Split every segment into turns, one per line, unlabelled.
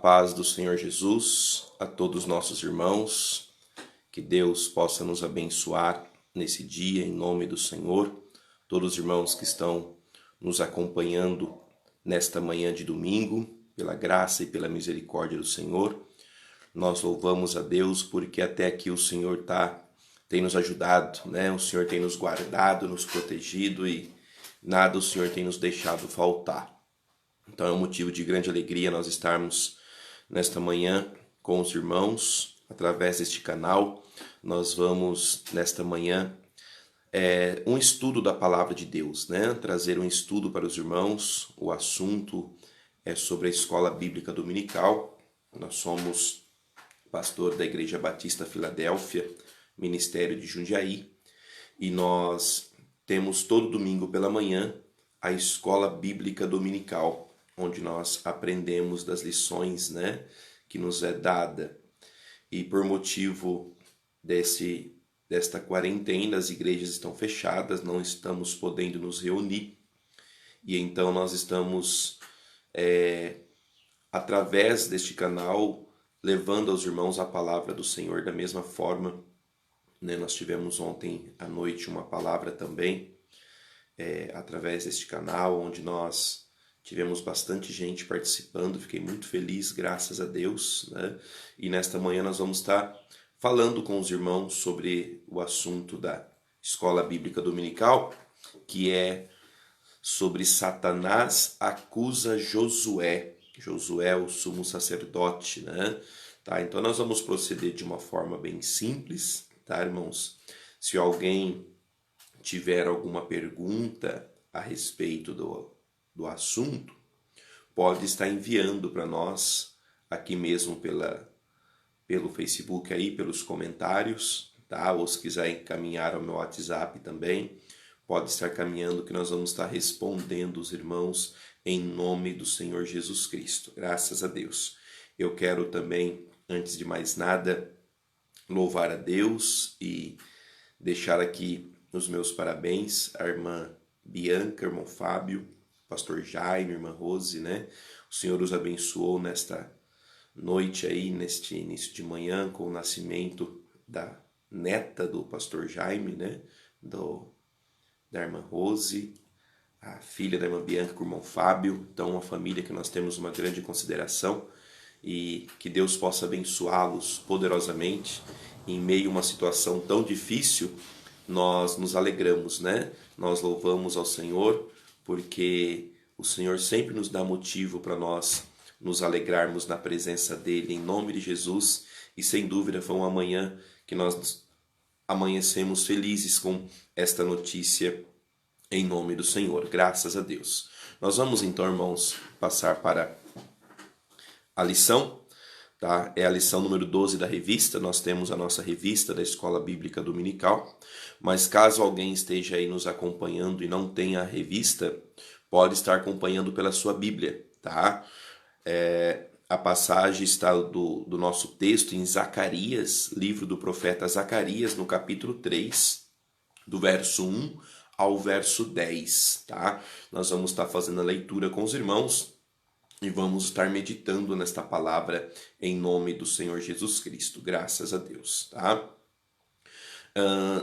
paz do Senhor Jesus a todos os nossos irmãos, que Deus possa nos abençoar nesse dia em nome do Senhor, todos os irmãos que estão nos acompanhando nesta manhã de domingo, pela graça e pela misericórdia do Senhor. Nós louvamos a Deus porque até aqui o Senhor tem nos ajudado, né? O Senhor tem nos guardado, nos protegido e nada o Senhor tem nos deixado faltar. Então é um motivo de grande alegria nós estarmos nesta manhã com os irmãos, através deste canal. Nós vamos, nesta manhã, um estudo da Palavra de Deus, né? Trazer um estudo para os irmãos. O assunto é sobre a Escola Bíblica Dominical. Nós somos pastor da Igreja Batista Filadélfia, Ministério de Jundiaí, e nós temos todo domingo pela manhã a Escola Bíblica Dominical, onde nós aprendemos das lições, né, que nos é dada. E por motivo desta quarentena, as igrejas estão fechadas, não estamos podendo nos reunir. E então nós estamos, através deste canal, levando aos irmãos a palavra do Senhor da mesma forma, né? Nós tivemos ontem à noite uma palavra também, através deste canal, onde nós tivemos bastante gente participando, fiquei muito feliz, graças a Deus, né? E nesta manhã nós vamos estar falando com os irmãos sobre o assunto da Escola Bíblica Dominical, que é sobre Satanás acusa Josué. Josué, o sumo sacerdote, né? Tá, então nós vamos proceder de uma forma bem simples, tá, irmãos? Se alguém tiver alguma pergunta a respeito do assunto, pode estar enviando para nós aqui mesmo pelo Facebook aí, pelos comentários, tá? Ou se quiser encaminhar ao meu WhatsApp também, pode estar caminhando que nós vamos estar respondendo os irmãos em nome do Senhor Jesus Cristo. Graças a Deus. Eu quero também, antes de mais nada, louvar a Deus e deixar aqui os meus parabéns à irmã Bianca, irmão Fábio, pastor Jaime, irmã Rose, né? O Senhor os abençoou nesta noite aí, neste início de manhã, com o nascimento da neta do pastor Jaime, né? Da irmã Rose, a filha da irmã Bianca com o irmão Fábio. Então, uma família que nós temos uma grande consideração e que Deus possa abençoá-los poderosamente. Em meio a uma situação tão difícil, nós nos alegramos, né? Nós louvamos ao Senhor, porque o Senhor sempre nos dá motivo para nós nos alegrarmos na presença dEle, em nome de Jesus. E sem dúvida foi uma manhã que nós amanhecemos felizes com esta notícia, em nome do Senhor, graças a Deus. Nós vamos então, irmãos, passar para a lição, tá? É a lição número 12 da revista. Nós temos a nossa revista da Escola Bíblica Dominical, mas caso alguém esteja aí nos acompanhando e não tenha a revista, pode estar acompanhando pela sua Bíblia, tá? A passagem está do nosso texto em Zacarias, livro do profeta Zacarias, no capítulo 3, do verso 1 ao verso 10, tá? Nós vamos estar fazendo a leitura com os irmãos e vamos estar meditando nesta palavra em nome do Senhor Jesus Cristo, graças a Deus, tá?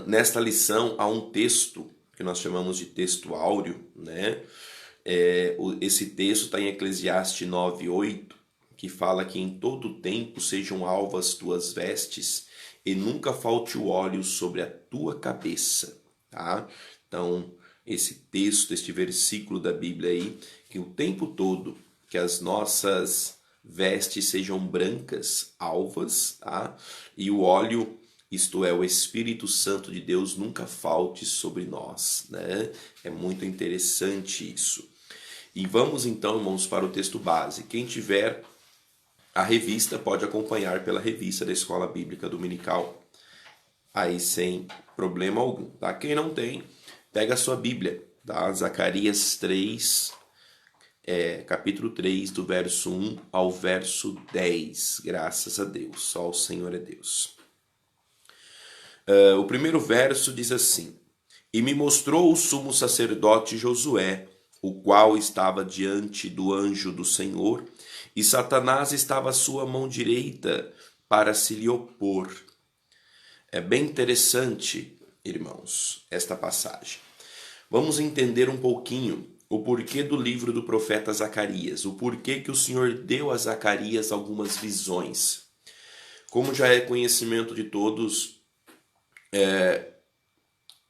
Nesta lição há um texto que nós chamamos de texto áureo, né? Esse texto está em Eclesiastes 9:8, que fala que em todo tempo sejam alvas tuas vestes e nunca falte o óleo sobre a tua cabeça, tá? Então, esse texto, este versículo da Bíblia aí, que o tempo todo que as nossas vestes sejam brancas, alvas, tá? E o óleo, isto é, o Espírito Santo de Deus, nunca falte sobre nós, né? É muito interessante isso. E vamos então, irmãos, para o texto base. Quem tiver a revista pode acompanhar pela revista da Escola Bíblica Dominical, aí sem problema algum, tá? Quem não tem, pega a sua Bíblia, tá? Zacarias 3, capítulo 3, do verso 1 ao verso 10. Graças a Deus, só o Senhor é Deus. O primeiro verso diz assim: E me mostrou o sumo sacerdote Josué, o qual estava diante do anjo do Senhor, e Satanás estava à sua mão direita para se lhe opor. É bem interessante, irmãos, esta passagem. Vamos entender um pouquinho o porquê do livro do profeta Zacarias, o porquê que o Senhor deu a Zacarias algumas visões. Como já é conhecimento de todos,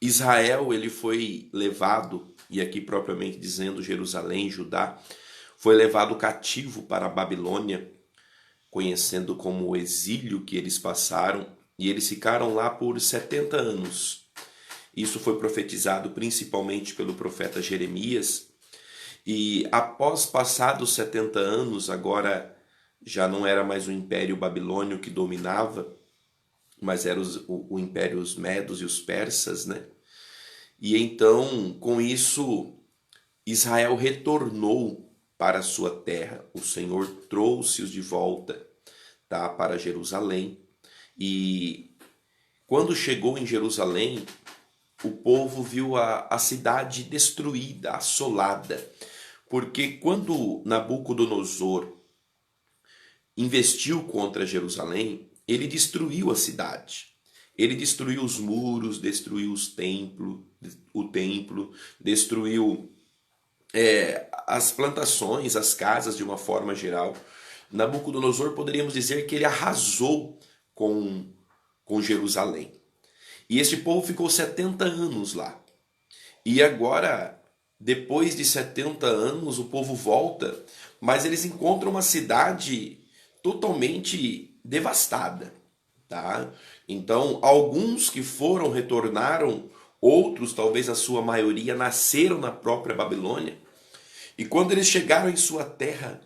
Israel ele foi levado, e aqui propriamente dizendo Jerusalém, Judá, foi levado cativo para a Babilônia, conhecendo como o exílio que eles passaram, e eles ficaram lá por 70 anos. Isso foi profetizado principalmente pelo profeta Jeremias, e após passados 70 anos, agora já não era mais o Império Babilônio que dominava, mas era o Império os Medos e os Persas, né? E então, com isso, Israel retornou para a sua terra. O Senhor trouxe-os de volta, tá, para Jerusalém. E quando chegou em Jerusalém, o povo viu a cidade destruída, assolada. Porque quando Nabucodonosor investiu contra Jerusalém, ele destruiu a cidade. Ele destruiu os muros, destruiu o templo, destruiu as plantações, as casas de uma forma geral. Nabucodonosor, poderíamos dizer que ele arrasou com Jerusalém. E este povo ficou 70 anos lá. E agora, depois de 70 anos, o povo volta, mas eles encontram uma cidade totalmente devastada, tá? Então, alguns que foram retornaram, outros, talvez a sua maioria, nasceram na própria Babilônia. E quando eles chegaram em sua terra,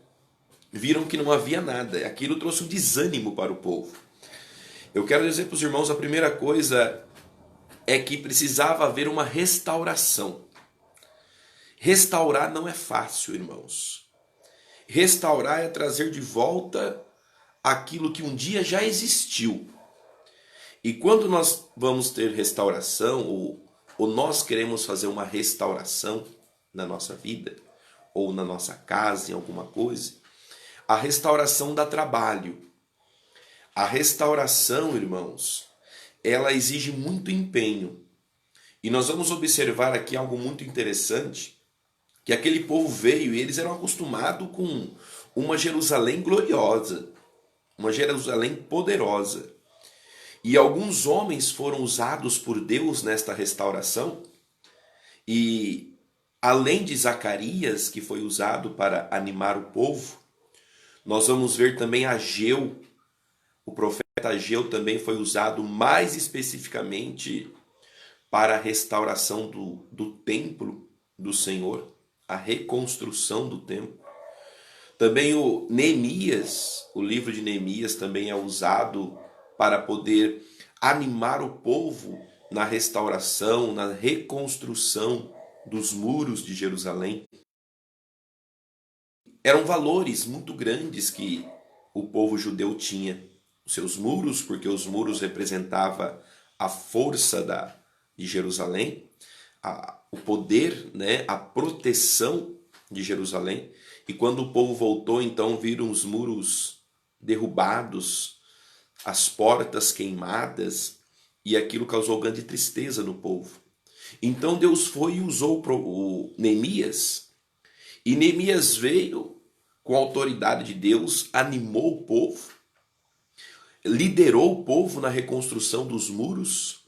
viram que não havia nada. Aquilo trouxe um desânimo para o povo. Eu quero dizer para os irmãos, a primeira coisa é que precisava haver uma restauração. Restaurar não é fácil, irmãos. Restaurar é trazer de volta aquilo que um dia já existiu. E quando nós vamos ter restauração, ou nós queremos fazer uma restauração na nossa vida, ou na nossa casa, em alguma coisa, a restauração dá trabalho. A restauração, irmãos, ela exige muito empenho. E nós vamos observar aqui algo muito interessante, que aquele povo veio e eles eram acostumados com uma Jerusalém gloriosa, uma Jerusalém poderosa. E alguns homens foram usados por Deus nesta restauração, e além de Zacarias, que foi usado para animar o povo, nós vamos ver também Ageu. O profeta Ageu também foi usado mais especificamente para a restauração do templo do Senhor, a reconstrução do templo. Também o Neemias, o livro de Neemias também é usado para poder animar o povo na restauração, na reconstrução dos muros de Jerusalém. Eram valores muito grandes que o povo judeu tinha. Os seus muros, porque os muros representavam a força de Jerusalém, o poder, né, a proteção de Jerusalém. E quando o povo voltou, então viram os muros derrubados, as portas queimadas, e aquilo causou grande tristeza no povo. Então Deus foi e usou o Neemias, e Neemias veio com a autoridade de Deus, animou o povo, liderou o povo na reconstrução dos muros,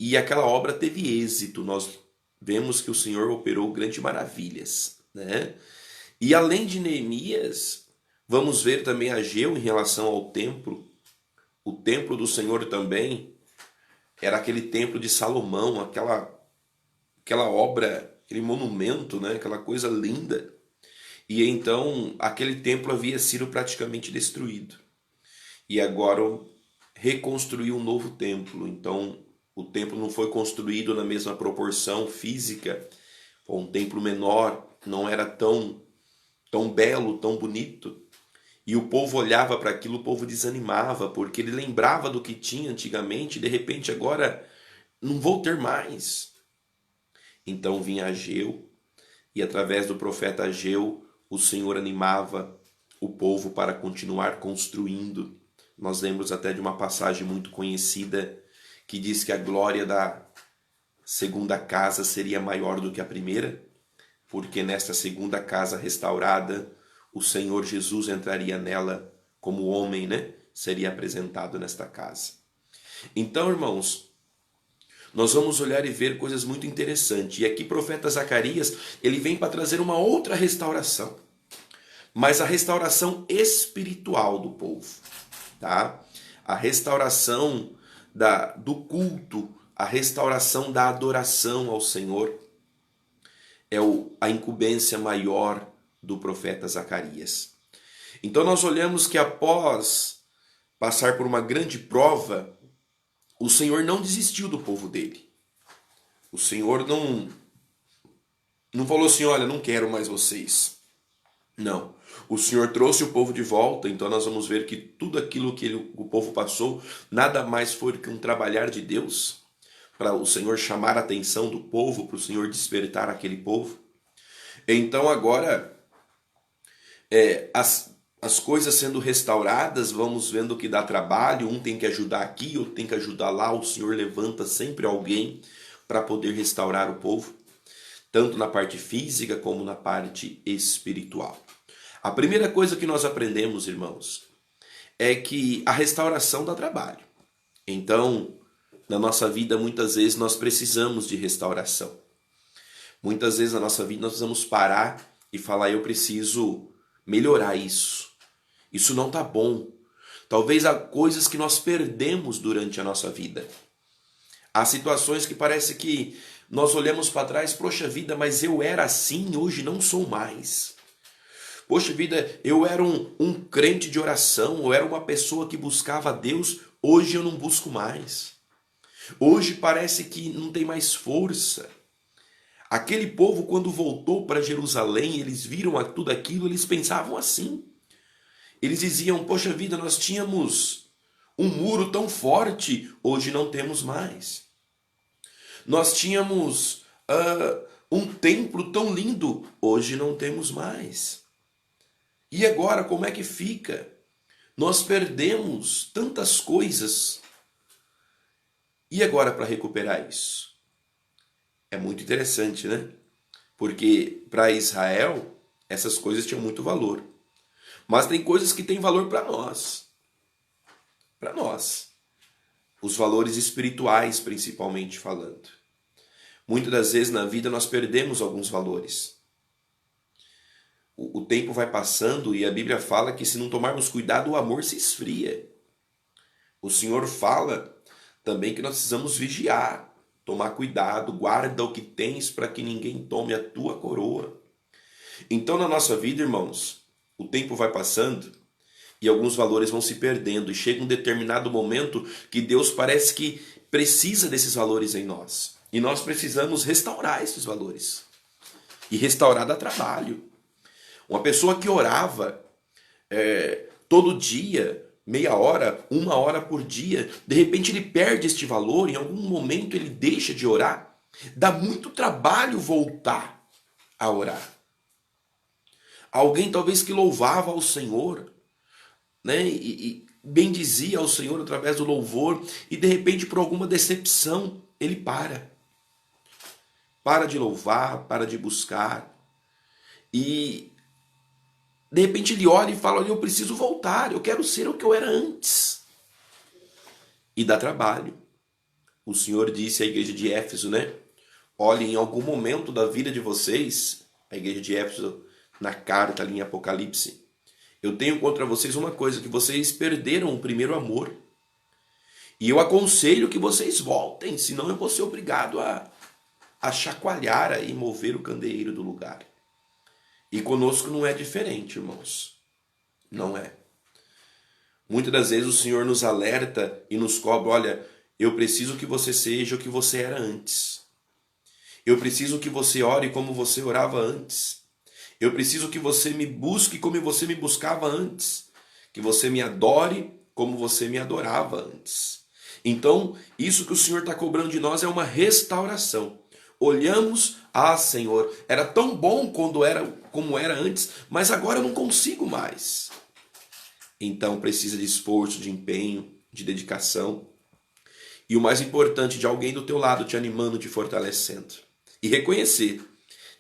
e aquela obra teve êxito. Nós vemos que o Senhor operou grandes maravilhas, né? E além de Neemias, vamos ver também Ageu em relação ao templo. O templo do Senhor também era aquele templo de Salomão, aquela obra, aquele monumento, né? Aquela coisa linda. E então aquele templo havia sido praticamente destruído. E agora reconstruiu um novo templo. Então o templo não foi construído na mesma proporção física. Foi um templo menor, não era tão belo, tão bonito. E o povo olhava para aquilo, o povo desanimava, porque ele lembrava do que tinha antigamente, e de repente agora não vou ter mais. Então vinha Ageu, e através do profeta Ageu, o Senhor animava o povo para continuar construindo. Nós lembramos até de uma passagem muito conhecida que diz que a glória da segunda casa seria maior do que a primeira, porque nesta segunda casa restaurada, o Senhor Jesus entraria nela como homem, né? Seria apresentado nesta casa. Então, irmãos, nós vamos olhar e ver coisas muito interessantes. E aqui, profeta Zacarias, ele vem para trazer uma outra restauração, mas a restauração espiritual do povo, tá? A restauração do culto, a restauração da adoração ao Senhor é a incumbência maior do profeta Zacarias. Então nós olhamos que após passar por uma grande prova, o Senhor não desistiu do povo dele. O Senhor não falou assim, olha, não quero mais vocês. Não. O Senhor trouxe o povo de volta, então nós vamos ver que tudo aquilo que o povo passou, nada mais foi que um trabalhar de Deus, para o Senhor chamar a atenção do povo, para o Senhor despertar aquele povo. Então agora, as coisas sendo restauradas, vamos vendo que dá trabalho, um tem que ajudar aqui, outro tem que ajudar lá, o Senhor levanta sempre alguém para poder restaurar o povo, tanto na parte física como na parte espiritual. A primeira coisa que nós aprendemos, irmãos, é que a restauração dá trabalho. Então, na nossa vida, muitas vezes nós precisamos de restauração. Muitas vezes na nossa vida nós precisamos parar e falar, eu preciso melhorar isso. Isso não está bom. Talvez há coisas que nós perdemos durante a nossa vida. Há situações que parece que nós olhamos para trás, poxa vida, mas eu era assim, hoje não sou mais. Poxa vida, eu era um crente de oração, eu era uma pessoa que buscava a Deus, hoje eu não busco mais. Hoje parece que não tem mais força. Aquele povo, quando voltou para Jerusalém, eles viram tudo aquilo, eles pensavam assim. Eles diziam, poxa vida, nós tínhamos um muro tão forte, hoje não temos mais. Nós tínhamos um templo tão lindo, hoje não temos mais. E agora, como é que fica? Nós perdemos tantas coisas. E agora para recuperar isso? É muito interessante, né? Porque para Israel, essas coisas tinham muito valor. Mas tem coisas que têm valor para nós. Para nós. Os valores espirituais, principalmente falando. Muitas das vezes na vida nós perdemos alguns valores. O tempo vai passando e a Bíblia fala que se não tomarmos cuidado, o amor se esfria. O Senhor fala também que nós precisamos vigiar, tomar cuidado, guarda o que tens para que ninguém tome a tua coroa. Então na nossa vida, irmãos, o tempo vai passando e alguns valores vão se perdendo e chega um determinado momento que Deus parece que precisa desses valores em nós. E nós precisamos restaurar esses valores. E restaurar dá trabalho. Uma pessoa que orava todo dia, meia hora, 1 hora por dia, de repente ele perde este valor, em algum momento ele deixa de orar. Dá muito trabalho voltar a orar. Alguém talvez que louvava ao Senhor, né, e bendizia ao Senhor através do louvor, e de repente por alguma decepção ele para. Para de louvar, para de buscar. E de repente ele olha e fala, olha, eu preciso voltar, eu quero ser o que eu era antes. E dá trabalho. O Senhor disse à igreja de Éfeso, né? Olha, em algum momento da vida de vocês, a igreja de Éfeso, na carta ali em Apocalipse, eu tenho contra vocês uma coisa, que vocês perderam o primeiro amor. E eu aconselho que vocês voltem, senão eu vou ser obrigado a chacoalhar e mover o candeeiro do lugar. E conosco não é diferente, irmãos. Não é. Muitas das vezes o Senhor nos alerta e nos cobra, olha, eu preciso que você seja o que você era antes. Eu preciso que você ore como você orava antes. Eu preciso que você me busque como você me buscava antes. Que você me adore como você me adorava antes. Então, isso que o Senhor está cobrando de nós é uma restauração. olhamos, ah, Senhor, era tão bom como era antes, mas agora eu não consigo mais. Então precisa de esforço, de empenho, de dedicação. E o mais importante, de alguém do teu lado te animando, te fortalecendo. E reconhecer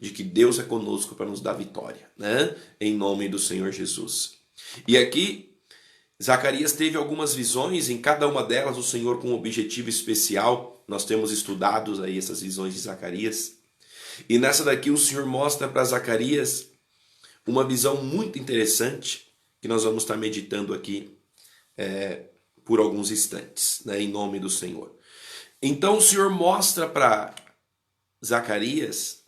de que Deus é conosco para nos dar vitória, né? Em nome do Senhor Jesus. E aqui, Zacarias teve algumas visões, em cada uma delas o Senhor com um objetivo especial. Nós temos estudado aí essas visões de Zacarias. E nessa daqui o Senhor mostra para Zacarias uma visão muito interessante, que nós vamos estar meditando aqui por alguns instantes, né, em nome do Senhor. Então o Senhor mostra para Zacarias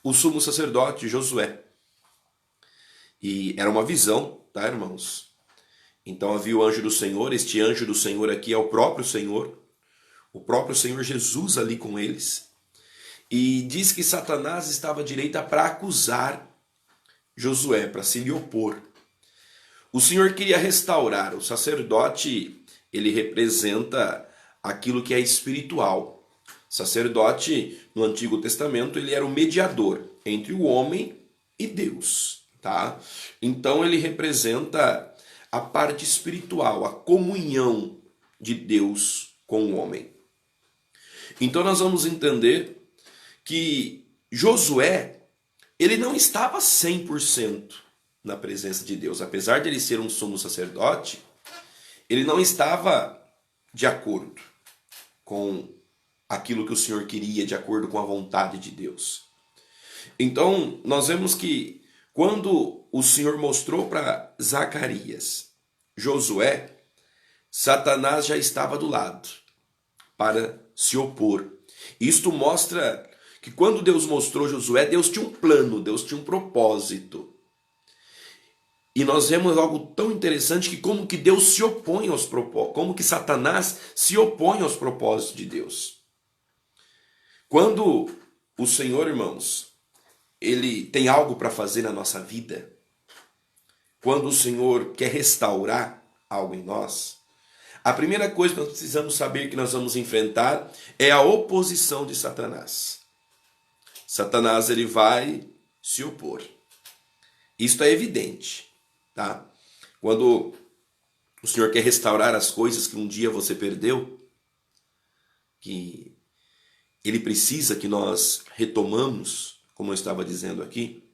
o sumo sacerdote Josué. E era uma visão, tá, irmãos? Então havia o anjo do Senhor, este anjo do Senhor aqui é o próprio Senhor Jesus ali com eles. E diz que Satanás estava à direita para acusar Josué, para se lhe opor. O Senhor queria restaurar. O sacerdote, ele representa aquilo que é espiritual. O sacerdote, no Antigo Testamento, ele era o mediador entre o homem e Deus, tá? Então ele representa a parte espiritual, a comunhão de Deus com o homem. Então nós vamos entender que Josué, ele não estava 100% na presença de Deus. Apesar de ele ser um sumo sacerdote, ele não estava de acordo com aquilo que o Senhor queria, de acordo com a vontade de Deus. Então, nós vemos que quando o Senhor mostrou para Zacarias Josué, Satanás já estava do lado para se opor. Isto mostra que quando Deus mostrou Josué, Deus tinha um plano, Deus tinha um propósito. E nós vemos algo tão interessante que como que Deus se opõe aos propósitos, como que Satanás se opõe aos propósitos de Deus. Quando o Senhor, irmãos, ele tem algo para fazer na nossa vida, quando o Senhor quer restaurar algo em nós, a primeira coisa que nós precisamos saber que nós vamos enfrentar é a oposição de Satanás. Satanás, ele vai se opor. Isto é evidente, tá? Quando o Senhor quer restaurar as coisas que um dia você perdeu, que ele precisa que nós retomamos, como eu estava dizendo aqui,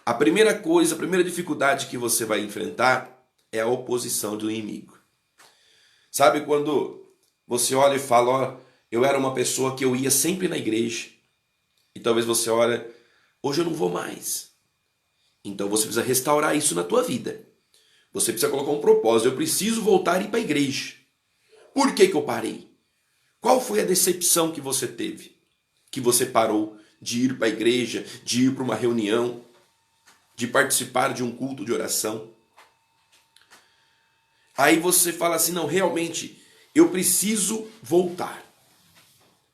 a primeira coisa, a primeira dificuldade que você vai enfrentar é a oposição do inimigo. Sabe quando você olha e fala, ó, eu era uma pessoa que eu ia sempre na igreja, e talvez você olha, hoje eu não vou mais. Então você precisa restaurar isso na tua vida. Você precisa colocar um propósito, eu preciso voltar a ir para a igreja. Por que eu parei? Qual foi a decepção que você teve? Que você parou de ir para a igreja, de ir para uma reunião, de participar de um culto de oração. Aí você fala assim, não, realmente, eu preciso voltar.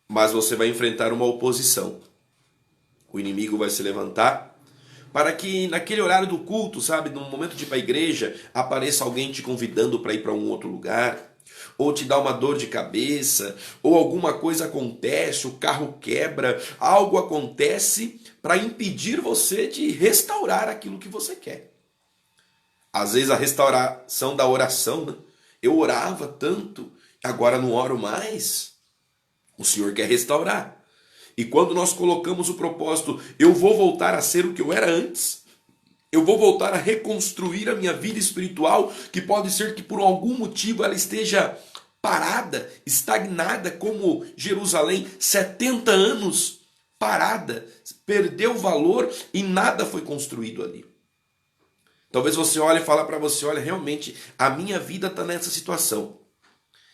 Mas você vai enfrentar uma oposição. O inimigo vai se levantar para que naquele horário do culto, sabe, no momento de ir para a igreja, apareça alguém te convidando para ir para um outro lugar, ou te dá uma dor de cabeça, ou alguma coisa acontece, o carro quebra, algo acontece para impedir você de restaurar aquilo que você quer. Às vezes a restauração da oração, né? Eu orava tanto, agora não oro mais. O Senhor quer restaurar. E quando nós colocamos o propósito, eu vou voltar a ser o que eu era antes, eu vou voltar a reconstruir a minha vida espiritual, que pode ser que por algum motivo ela esteja parada, estagnada, como Jerusalém, 70 anos parada, perdeu valor e nada foi construído ali. Talvez você olhe e fale para você, olha, realmente a minha vida está nessa situação.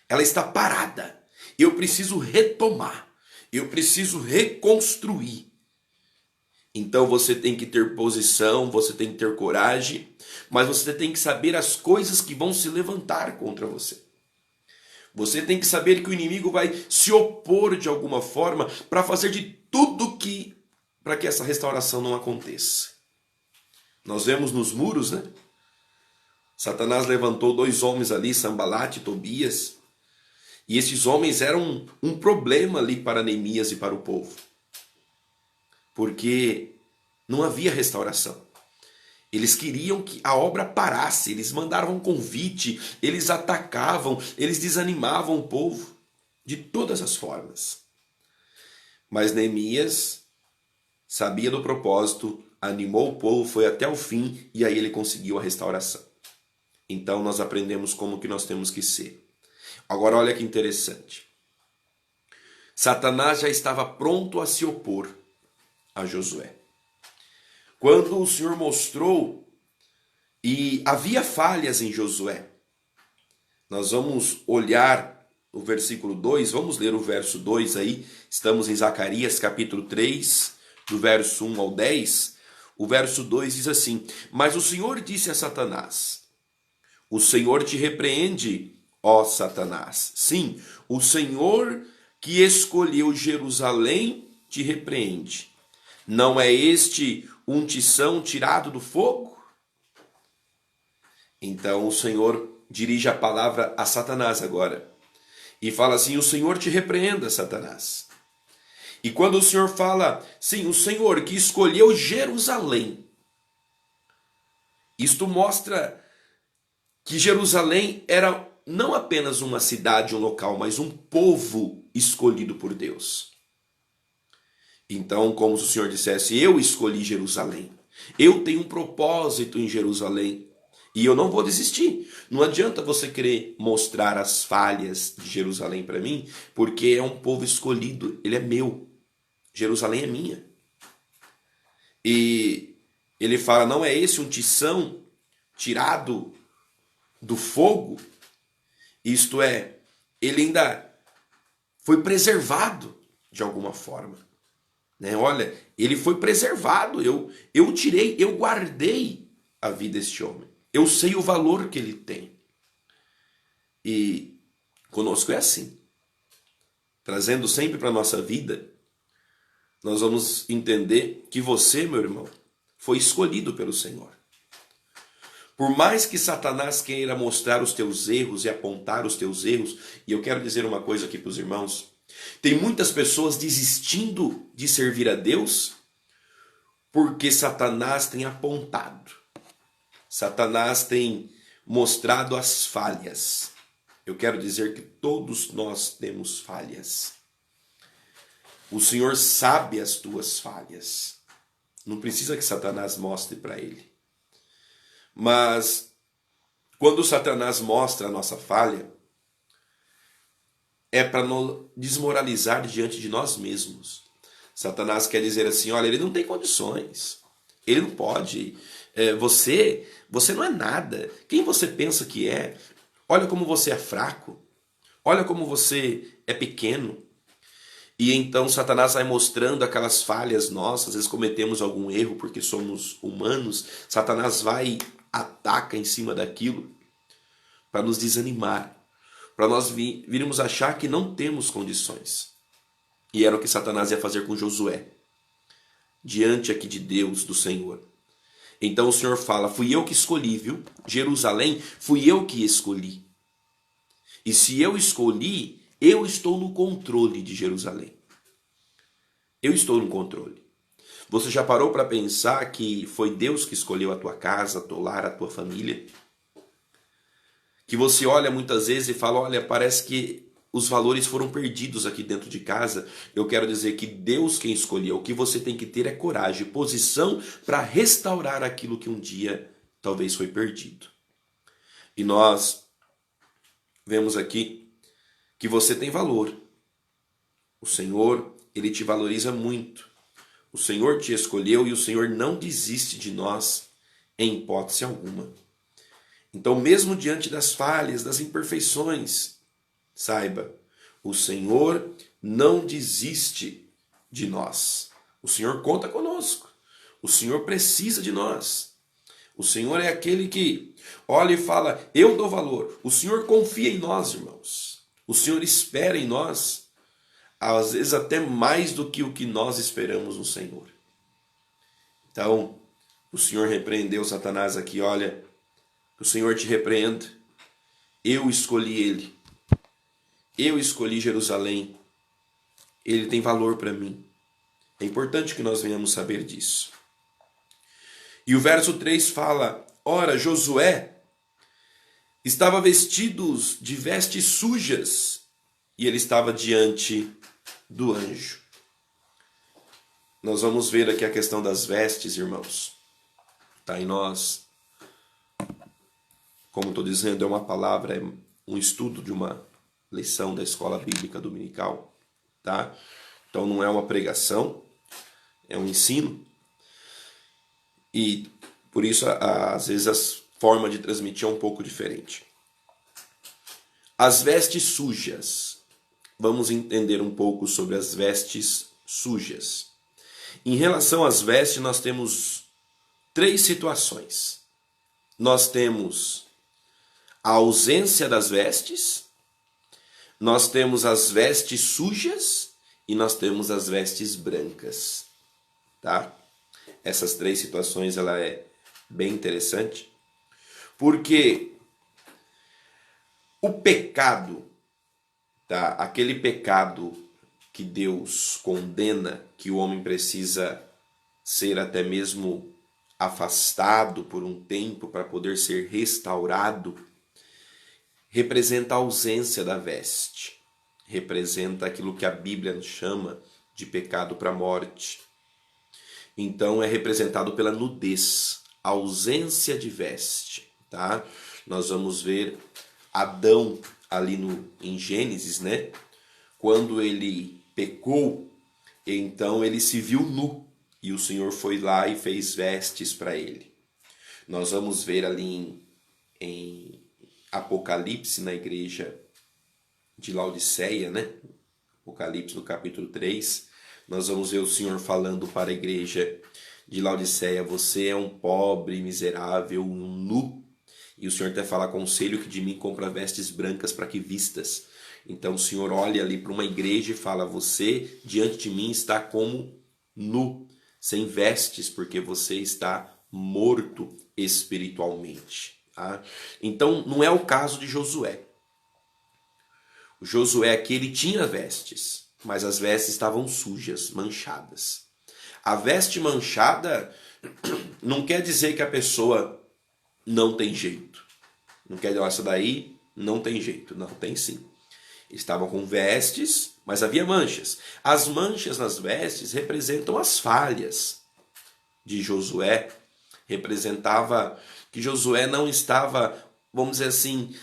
Ela está parada. Eu preciso retomar. Eu preciso reconstruir. Então você tem que ter posição, você tem que ter coragem, mas você tem que saber as coisas que vão se levantar contra você. Você tem que saber que o inimigo vai se opor de alguma forma para fazer de tudo para que essa restauração não aconteça. Nós vemos nos muros, né? Satanás levantou 2 homens ali, Sambalate e Tobias, E esses homens eram um problema ali para Neemias e para o povo, porque não havia restauração. Eles queriam que a obra parasse, eles mandavam um convite, eles atacavam, eles desanimavam o povo de todas as formas. Mas Neemias sabia do propósito, animou o povo, foi até o fim e aí ele conseguiu a restauração. Então nós aprendemos como que nós temos que ser. Agora olha que interessante. Satanás já estava pronto a se opor a Josué. Quando o Senhor mostrou, e havia falhas em Josué, nós vamos olhar o versículo 2, vamos ler o verso 2 aí, estamos em Zacarias capítulo 3, do verso 1 ao 10, o verso 2 diz assim: Mas o Senhor disse a Satanás, o Senhor te repreende, ó Satanás. Sim, o Senhor que escolheu Jerusalém te repreende. Não é este um tição tirado do fogo? Então o Senhor dirige a palavra a Satanás agora. E fala assim: o Senhor te repreenda, Satanás. E quando o Senhor fala, sim, o Senhor que escolheu Jerusalém, isto mostra que Jerusalém era não apenas uma cidade, um local, mas um povo escolhido por Deus. Então, como se o Senhor dissesse: eu escolhi Jerusalém, eu tenho um propósito em Jerusalém, e eu não vou desistir. Não adianta você querer mostrar as falhas de Jerusalém para mim, porque é um povo escolhido, ele é meu. Jerusalém é minha. E ele fala: não é esse um tição tirado do fogo? Isto é, ele ainda foi preservado de alguma forma. Né? Olha, ele foi preservado, eu tirei, eu guardei a vida deste homem. Eu sei o valor que ele tem. E conosco é assim. Trazendo sempre para a nossa vida, nós vamos entender que você, meu irmão, foi escolhido pelo Senhor. Por mais que Satanás queira mostrar os teus erros e apontar os teus erros, e eu quero dizer uma coisa aqui para os irmãos, tem muitas pessoas desistindo de servir a Deus porque Satanás tem apontado. Satanás tem mostrado as falhas. Eu quero dizer que todos nós temos falhas. O Senhor sabe as tuas falhas. Não precisa que Satanás mostre para ele. Mas quando Satanás mostra a nossa falha, é para nos desmoralizar diante de nós mesmos. Satanás quer dizer assim: olha, ele não tem condições, ele não pode, você não é nada, quem você pensa que é? Olha como você é fraco, olha como você é pequeno. E então Satanás vai mostrando aquelas falhas nossas, às vezes cometemos algum erro porque somos humanos, Satanás vai, ataca em cima daquilo para nos desanimar, para nós virmos achar que não temos condições. E era o que Satanás ia fazer com Josué, diante aqui de Deus, do Senhor. Então o Senhor fala: fui eu que escolhi, viu? Jerusalém, fui eu que escolhi. E se eu escolhi, eu estou no controle de Jerusalém. Eu estou no controle. Você já parou para pensar que foi Deus que escolheu a tua casa, a teu lar, a tua família? Que você olha muitas vezes e fala: olha, parece que os valores foram perdidos aqui dentro de casa. Eu quero dizer que Deus quem escolheu. O que você tem que ter é coragem, posição para restaurar aquilo que um dia talvez foi perdido. E nós vemos aqui que você tem valor. O Senhor, Ele te valoriza muito. O Senhor te escolheu e o Senhor não desiste de nós em hipótese alguma. Então, mesmo diante das falhas, das imperfeições, saiba, o Senhor não desiste de nós. O Senhor conta conosco. O Senhor precisa de nós. O Senhor é aquele que olha e fala: eu dou valor. O Senhor confia em nós, irmãos. O Senhor espera em nós, às vezes até mais do que o que nós esperamos no Senhor. Então, o Senhor repreendeu Satanás aqui: olha, o Senhor te repreenda. Eu escolhi ele. eu escolhi Jerusalém, ele tem valor para mim. É importante que nós venhamos saber disso. E o verso 3 fala: ora, Josué estava vestido de vestes sujas e ele estava diante do anjo. Nós vamos ver aqui a questão das vestes, irmãos. Tá? E nós, como estou dizendo, é uma palavra, é um estudo de uma lição da escola bíblica dominical. Tá? Então não é uma pregação, é um ensino. E por isso, às vezes, a forma de transmitir é um pouco diferente. As vestes sujas. Vamos entender um pouco sobre as vestes sujas. Em relação às vestes, nós temos 3 situações. Nós temos a ausência das vestes, nós temos as vestes sujas e nós temos as vestes brancas. Tá? Essas 3 situações, ela é bem interessante, porque o pecado, tá? Aquele pecado que Deus condena, que o homem precisa ser até mesmo afastado por um tempo para poder ser restaurado, representa a ausência da veste, representa aquilo que a Bíblia chama de pecado para a morte. Então é representado pela nudez, a ausência de veste, tá? Nós vamos ver Adão ali em Gênesis, né? Quando ele pecou, então ele se viu nu e o Senhor foi lá e fez vestes para ele. Nós vamos ver ali em Apocalipse, na igreja de Laodiceia, né? Apocalipse no capítulo 3, nós vamos ver o Senhor falando para a igreja de Laodiceia: você é um pobre, miserável, um nu. E o Senhor até fala: aconselho que de mim compra vestes brancas para que vistas. Então o Senhor olha ali para uma igreja e fala: você diante de mim está como nu, sem vestes, porque você está morto espiritualmente. Tá? Então não é o caso de Josué. O Josué aqui, ele tinha vestes, mas as vestes estavam sujas, manchadas. A veste manchada não quer dizer que a pessoa não tem jeito. Não quer dizer, essa daí não tem jeito. Não, tem sim. Estavam com vestes, mas havia manchas. As manchas nas vestes representam as falhas de Josué. Representava que Josué não estava, vamos dizer assim,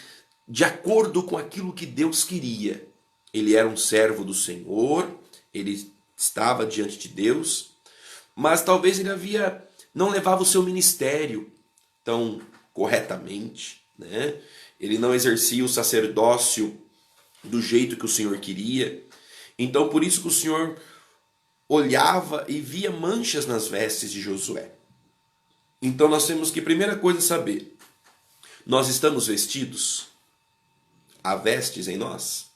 de acordo com aquilo que Deus queria. Ele era um servo do Senhor, ele estava diante de Deus, mas talvez ele não levava o seu ministério tão corretamente, né? Ele não exercia o sacerdócio do jeito que o Senhor queria. Então por isso que o Senhor olhava e via manchas nas vestes de Josué. Então nós temos que, primeira coisa, saber: nós estamos vestidos? Há vestes em nós?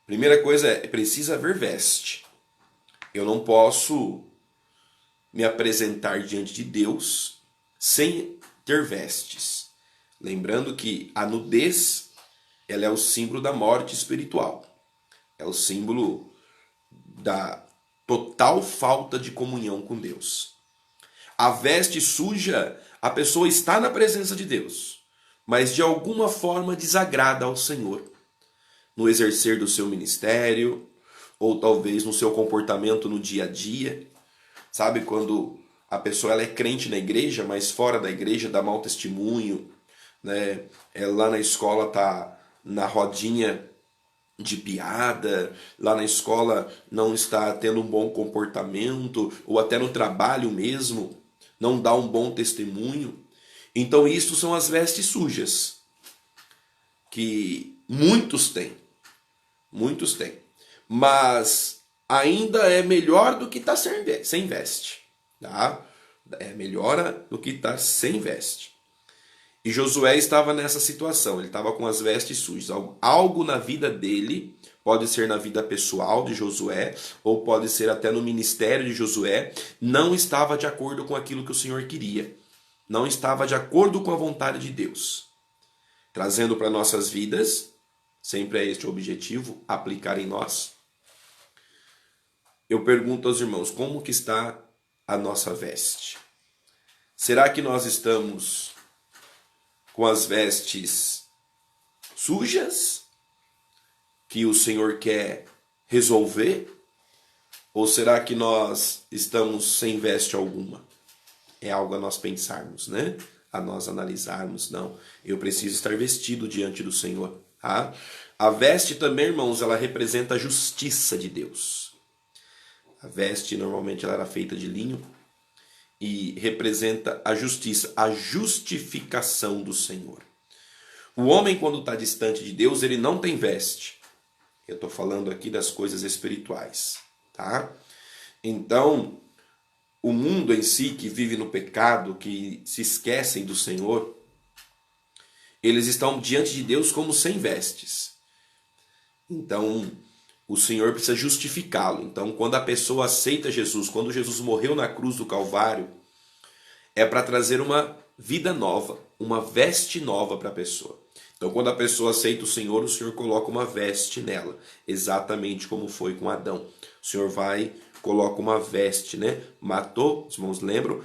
Primeira coisa é, precisa haver veste. Eu não posso me apresentar diante de Deus sem ter vestes. Lembrando que a nudez, ela é o símbolo da morte espiritual. É o símbolo da total falta de comunhão com Deus. A veste suja, a pessoa está na presença de Deus, mas de alguma forma desagrada ao Senhor, no exercer do seu ministério, ou talvez no seu comportamento no dia a dia. Sabe quando a pessoa ela é crente na igreja, mas fora da igreja dá mau testemunho, né? Lá na escola tá na rodinha de piada, lá na escola não está tendo um bom comportamento, ou até no trabalho mesmo, não dá um bom testemunho. Então isso são as vestes sujas, que muitos têm, mas ainda é melhor do que estar sem veste, tá? É melhor do que estar sem veste. E Josué estava nessa situação, ele estava com as vestes sujas. Algo na vida dele, pode ser na vida pessoal de Josué, ou pode ser até no ministério de Josué, não estava de acordo com aquilo que o Senhor queria. Não estava de acordo com a vontade de Deus. Trazendo para nossas vidas, Sempre é este o objetivo, aplicar em nós. Eu pergunto aos irmãos, como que está a nossa veste? Será que nós estamos com as vestes sujas, que o Senhor quer resolver? Ou será que nós estamos sem veste alguma? É algo a nós pensarmos, né? A nós analisarmos. Não, eu preciso estar vestido diante do Senhor. Tá? A veste também, irmãos, ela representa a justiça de Deus. A veste normalmente ela era feita de linho e representa a justiça, a justificação do Senhor. O homem, quando está distante de Deus, ele não tem veste. Eu estou falando aqui das coisas espirituais. Tá? Então, o mundo em si, que vive no pecado, que se esquecem do Senhor, eles estão diante de Deus como sem vestes. Então, o Senhor precisa justificá-lo. Então, quando a pessoa aceita Jesus, quando Jesus morreu na cruz do Calvário, é para trazer uma vida nova, uma veste nova para a pessoa. Então, quando a pessoa aceita o Senhor coloca uma veste nela, exatamente como foi com Adão. O Senhor vai, coloca uma veste, né? Matou, os irmãos lembram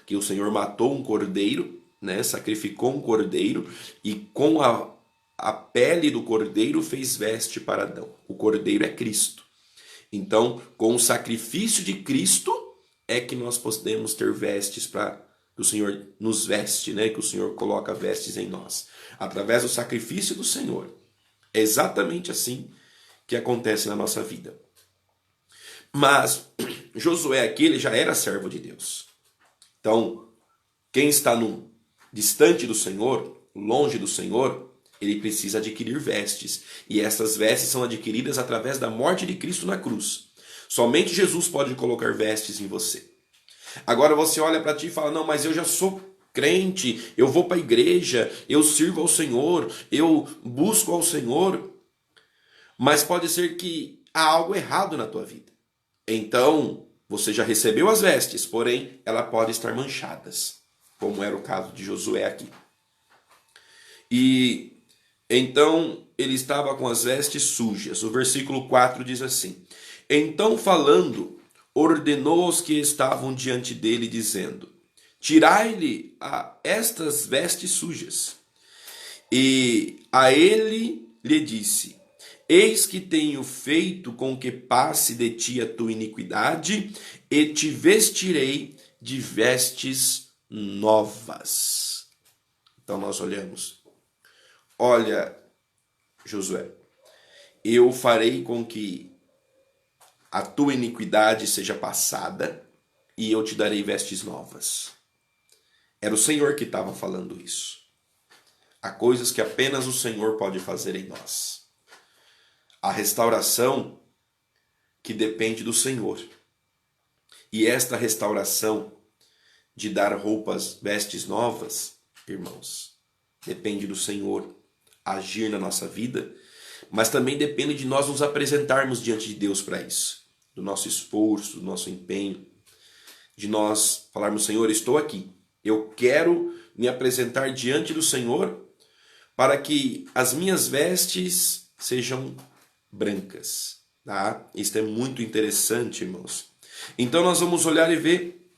que o Senhor matou um cordeiro, né? Sacrificou um cordeiro e com a pele do cordeiro fez veste para Adão. O cordeiro é Cristo. Então, com o sacrifício de Cristo é que nós podemos ter vestes para que o Senhor nos veste, né? Que o Senhor coloca vestes em nós. Através do sacrifício do Senhor. É exatamente assim que acontece na nossa vida. Mas Josué aqui, ele já era servo de Deus. Então, quem está distante do Senhor, longe do Senhor, ele precisa adquirir vestes. E essas vestes são adquiridas através da morte de Cristo na cruz. Somente Jesus pode colocar vestes em você. Agora você olha para ti e fala, não, mas eu já sou crente, eu vou para a igreja, eu sirvo ao Senhor, eu busco ao Senhor. Mas pode ser que há algo errado na tua vida. Então, você já recebeu as vestes, porém, elas podem estar manchadas, como era o caso de Josué aqui. E então, ele estava com as vestes sujas. O versículo 4 diz assim: Então, falando, ordenou aos que estavam diante dele, dizendo: Tirai-lhe estas vestes sujas. E a ele lhe disse: Eis que tenho feito com que passe de ti a tua iniquidade, e te vestirei de vestes novas. Então nós olhamos. Olha, Josué, eu farei com que a tua iniquidade seja passada, e eu te darei vestes novas. Era o Senhor que estava falando isso. Há coisas que apenas o Senhor pode fazer em nós. A restauração que depende do Senhor. E esta restauração de dar roupas, vestes novas, irmãos, depende do Senhor agir na nossa vida, mas também depende de nós nos apresentarmos diante de Deus para isso. Do nosso esforço, do nosso empenho, de nós falarmos, Senhor, estou aqui. Eu quero me apresentar diante do Senhor para que as minhas vestes sejam brancas, tá? Isso é muito interessante, irmãos. Então nós vamos olhar e ver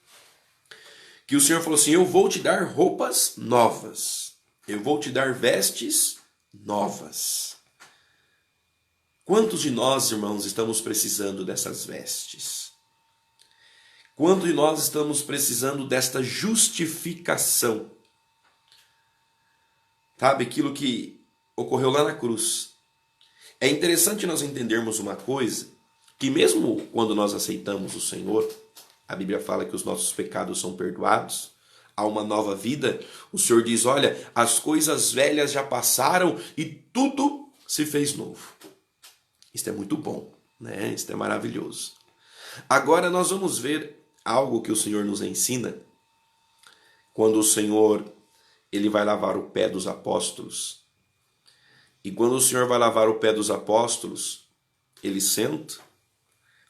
que o Senhor falou assim: eu vou te dar roupas novas, eu vou te dar vestes novas. Quantos de nós, irmãos, estamos precisando dessas vestes? Quantos de nós estamos precisando desta justificação? Sabe, aquilo que ocorreu lá na cruz. É interessante nós entendermos uma coisa, que mesmo quando nós aceitamos o Senhor, a Bíblia fala que os nossos pecados são perdoados, há uma nova vida, o Senhor diz, olha, as coisas velhas já passaram e tudo se fez novo. Isso é muito bom, né? Isso é maravilhoso. Agora nós vamos ver algo que o Senhor nos ensina, quando o Senhor ele vai lavar o pé dos apóstolos. E quando o Senhor vai lavar o pé dos apóstolos, ele senta,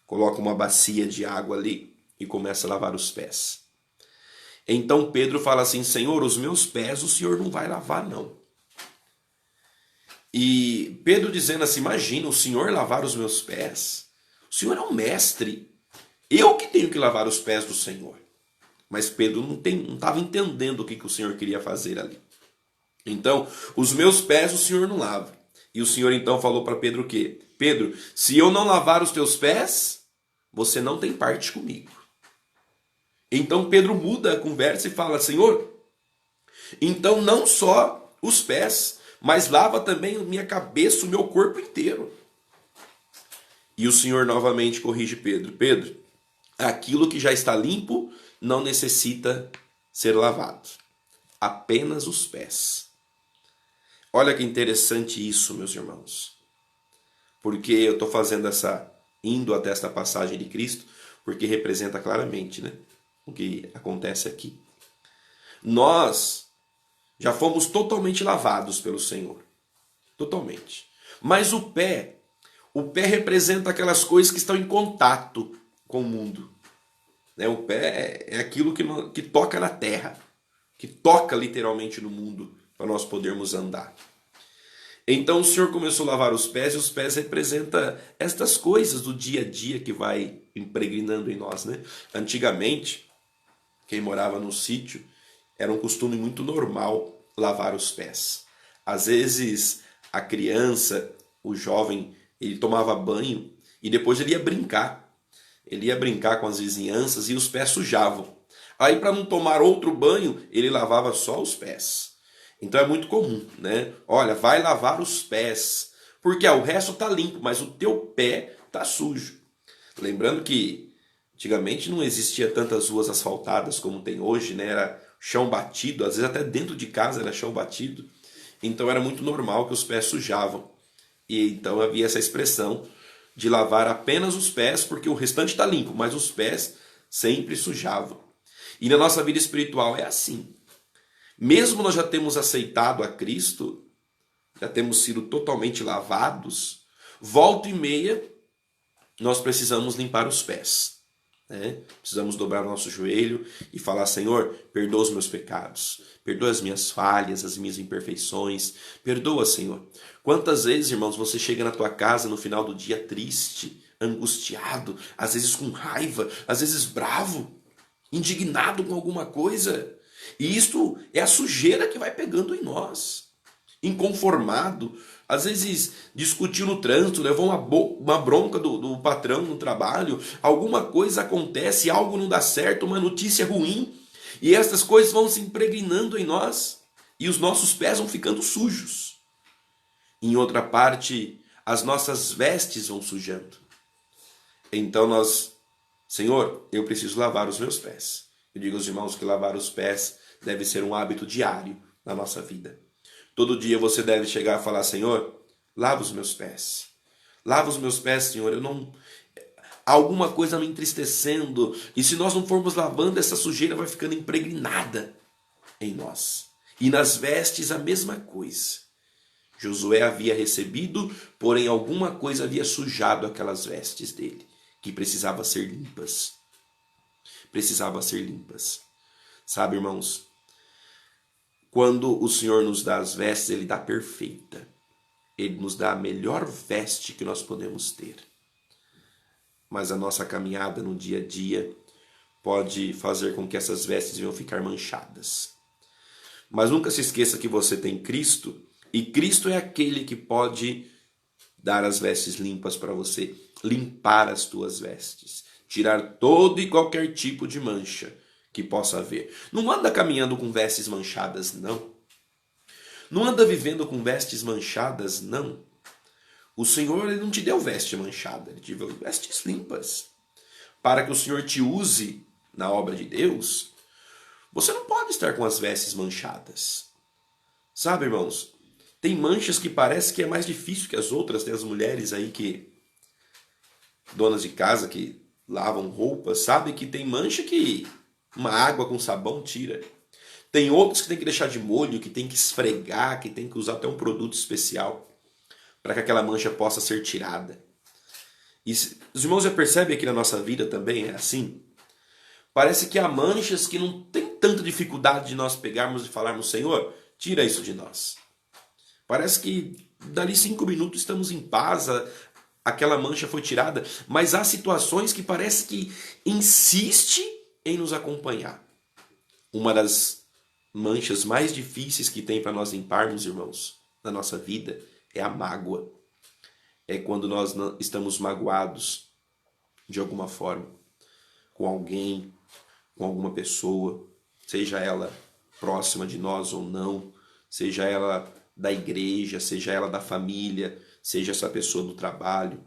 coloca uma bacia de água ali e começa a lavar os pés. Então Pedro fala assim, Senhor, os meus pés o Senhor não vai lavar não. E Pedro dizendo assim: imagina o Senhor lavar os meus pés. O Senhor é um mestre. Eu que tenho que lavar os pés do Senhor. Mas Pedro não estava entendendo o que o Senhor queria fazer ali. Então, os meus pés o Senhor não lava. E o Senhor então falou para Pedro o quê? Pedro, se eu não lavar os teus pés, você não tem parte comigo. Então Pedro muda a conversa e fala: Senhor, então não só os pés, mas lava também a minha cabeça, o meu corpo inteiro. E o Senhor novamente corrige Pedro: Pedro, aquilo que já está limpo não necessita ser lavado, apenas os pés. Olha que interessante isso, meus irmãos. Porque eu estou indo até esta passagem de Cristo, porque representa claramente, né, o que acontece aqui. Nós já fomos totalmente lavados pelo Senhor. Totalmente. Mas o pé representa aquelas coisas que estão em contato com o mundo. Né? O pé é aquilo que toca na terra, que toca literalmente no mundo, para nós podermos andar. Então o Senhor começou a lavar os pés, e os pés representam estas coisas do dia a dia que vai impregnando em nós. Né? Antigamente, quem morava no sítio, era um costume muito normal lavar os pés. Às vezes a criança, o jovem, ele tomava banho e depois ele ia brincar. Ele ia brincar com as vizinhanças e os pés sujavam. Aí, para não tomar outro banho, ele lavava só os pés. Então é muito comum, né? Olha, vai lavar os pés, porque o resto está limpo, mas o teu pé está sujo. Lembrando que antigamente não existia tantas ruas asfaltadas como tem hoje, né? Era chão batido, às vezes até dentro de casa era chão batido. Então era muito normal que os pés sujavam. E então havia essa expressão de lavar apenas os pés, porque o restante está limpo, mas os pés sempre sujavam. E na nossa vida espiritual é assim. Mesmo nós já temos aceitado a Cristo, já temos sido totalmente lavados, volta e meia nós precisamos limpar os pés. Né? Precisamos dobrar o nosso joelho e falar: Senhor, perdoa os meus pecados, perdoa as minhas falhas, as minhas imperfeições, perdoa, Senhor. Quantas vezes, irmãos, você chega na tua casa no final do dia triste, angustiado, às vezes com raiva, às vezes bravo, indignado com alguma coisa, e isto é a sujeira que vai pegando em nós, inconformado, às vezes discutiu no trânsito, levou uma bronca do patrão no trabalho, alguma coisa acontece, algo não dá certo, uma notícia ruim, e essas coisas vão se impregnando em nós, e os nossos pés vão ficando sujos. Em outra parte, as nossas vestes vão sujando. Então Senhor, eu preciso lavar os meus pés. Eu digo aos irmãos que lavar os pés deve ser um hábito diário na nossa vida. Todo dia você deve chegar e falar: Senhor, lava os meus pés. Lava os meus pés, Senhor. Alguma coisa me entristecendo. E se nós não formos lavando, essa sujeira vai ficando impregnada em nós. E nas vestes a mesma coisa. Josué havia recebido, porém alguma coisa havia sujado aquelas vestes dele, que precisava ser limpas. Precisava ser limpas. Sabe, irmãos, quando o Senhor nos dá as vestes, Ele dá perfeita. Ele nos dá a melhor veste que nós podemos ter. Mas a nossa caminhada no dia a dia pode fazer com que essas vestes venham ficar manchadas. Mas nunca se esqueça que você tem Cristo, e Cristo é aquele que pode dar as vestes limpas para você, limpar as tuas vestes, tirar todo e qualquer tipo de mancha que possa haver. Não anda caminhando com vestes manchadas, não. Não anda vivendo com vestes manchadas, não. O Senhor, Ele não te deu veste manchada, Ele te deu vestes limpas. Para que o Senhor te use na obra de Deus, você não pode estar com as vestes manchadas. Sabe, irmãos, tem manchas que parece que é mais difícil que as outras. Tem as mulheres aí donas de casa que lavam roupas, sabe que tem mancha que uma água com sabão tira. Tem outros que tem que deixar de molho, que tem que esfregar, que tem que usar até um produto especial para que aquela mancha possa ser tirada. E os irmãos já percebem aqui na nossa vida também é assim? Parece que há manchas que não tem tanta dificuldade de nós pegarmos e falarmos: Senhor, tira isso de nós. Parece que dali 5 minutos estamos em paz, aquela mancha foi tirada, mas há situações que parece que insiste em nos acompanhar. Uma das manchas mais difíceis que tem para nós limparmos, irmãos, na nossa vida, é a mágoa. É quando nós estamos magoados de alguma forma, com alguém, com alguma pessoa, seja ela próxima de nós ou não, seja ela da igreja, seja ela da família, seja essa pessoa do trabalho.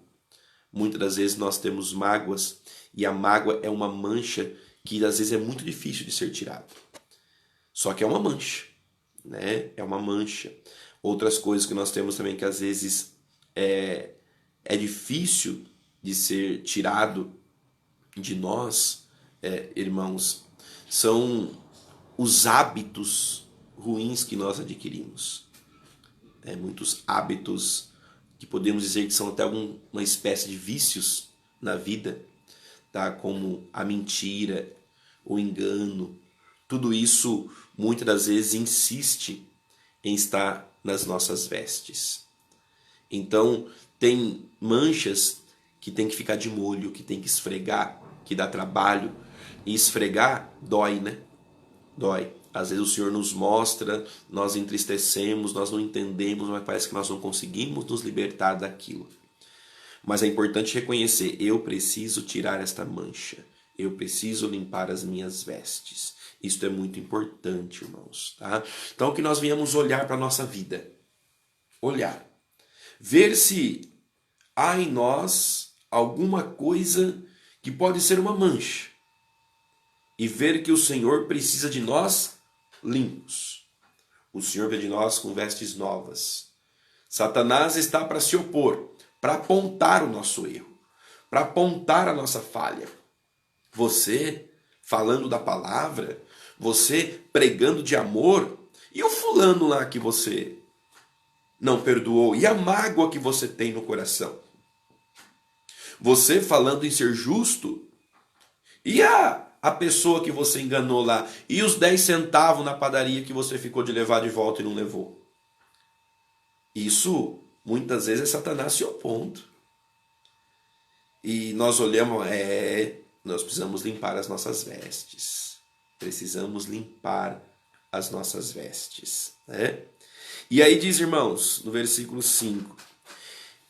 Muitas das vezes nós temos mágoas e a mágoa é uma mancha que às vezes é muito difícil de ser tirada. Só que é uma mancha, né? É uma mancha. Outras coisas que nós temos também que às vezes é difícil de ser tirado de nós, irmãos, são os hábitos ruins que nós adquirimos. Muitos hábitos que podemos dizer que são até uma espécie de vícios na vida, tá? Como a mentira, o engano, tudo isso muitas das vezes insiste em estar nas nossas vestes. Então tem manchas que tem que ficar de molho, que tem que esfregar, que dá trabalho. E esfregar dói, né? Dói. Às vezes o Senhor nos mostra, nós entristecemos, nós não entendemos, mas parece que nós não conseguimos nos libertar daquilo. Mas é importante reconhecer, eu preciso tirar esta mancha. Eu preciso limpar as minhas vestes. Isso é muito importante, irmãos. Tá? Então que nós venhamos olhar para a nossa vida. Olhar. Ver se há em nós alguma coisa que pode ser uma mancha. E ver que o Senhor precisa de nós limpos. O Senhor vê de nós com vestes novas. Satanás está para se opor, para apontar o nosso erro, para apontar a nossa falha. Você falando da palavra, você pregando de amor, e o fulano lá que você não perdoou, e a mágoa que você tem no coração. Você falando em ser justo, e a pessoa que você enganou lá, e os 10 centavos na padaria que você ficou de levar de volta e não levou. Isso, muitas vezes, é Satanás se opondo. E nós olhamos, nós precisamos limpar as nossas vestes. Precisamos limpar as nossas vestes. Né? E aí diz, irmãos, no versículo 5,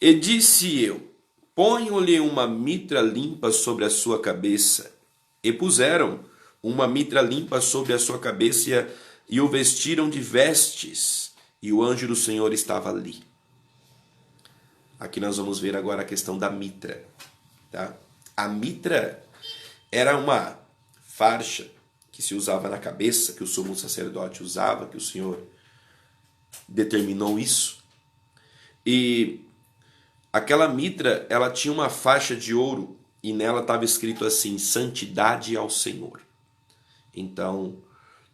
e disse eu, ponham-lhe uma mitra limpa sobre a sua cabeça. E puseram uma mitra limpa sobre a sua cabeça e o vestiram de vestes, e o anjo do Senhor estava ali. Aqui nós vamos ver agora a questão da mitra. Tá? A mitra era uma faixa que se usava na cabeça, que o sumo sacerdote usava, que o Senhor determinou isso. E aquela mitra, ela tinha uma faixa de ouro e nela estava escrito assim, santidade ao Senhor. Então,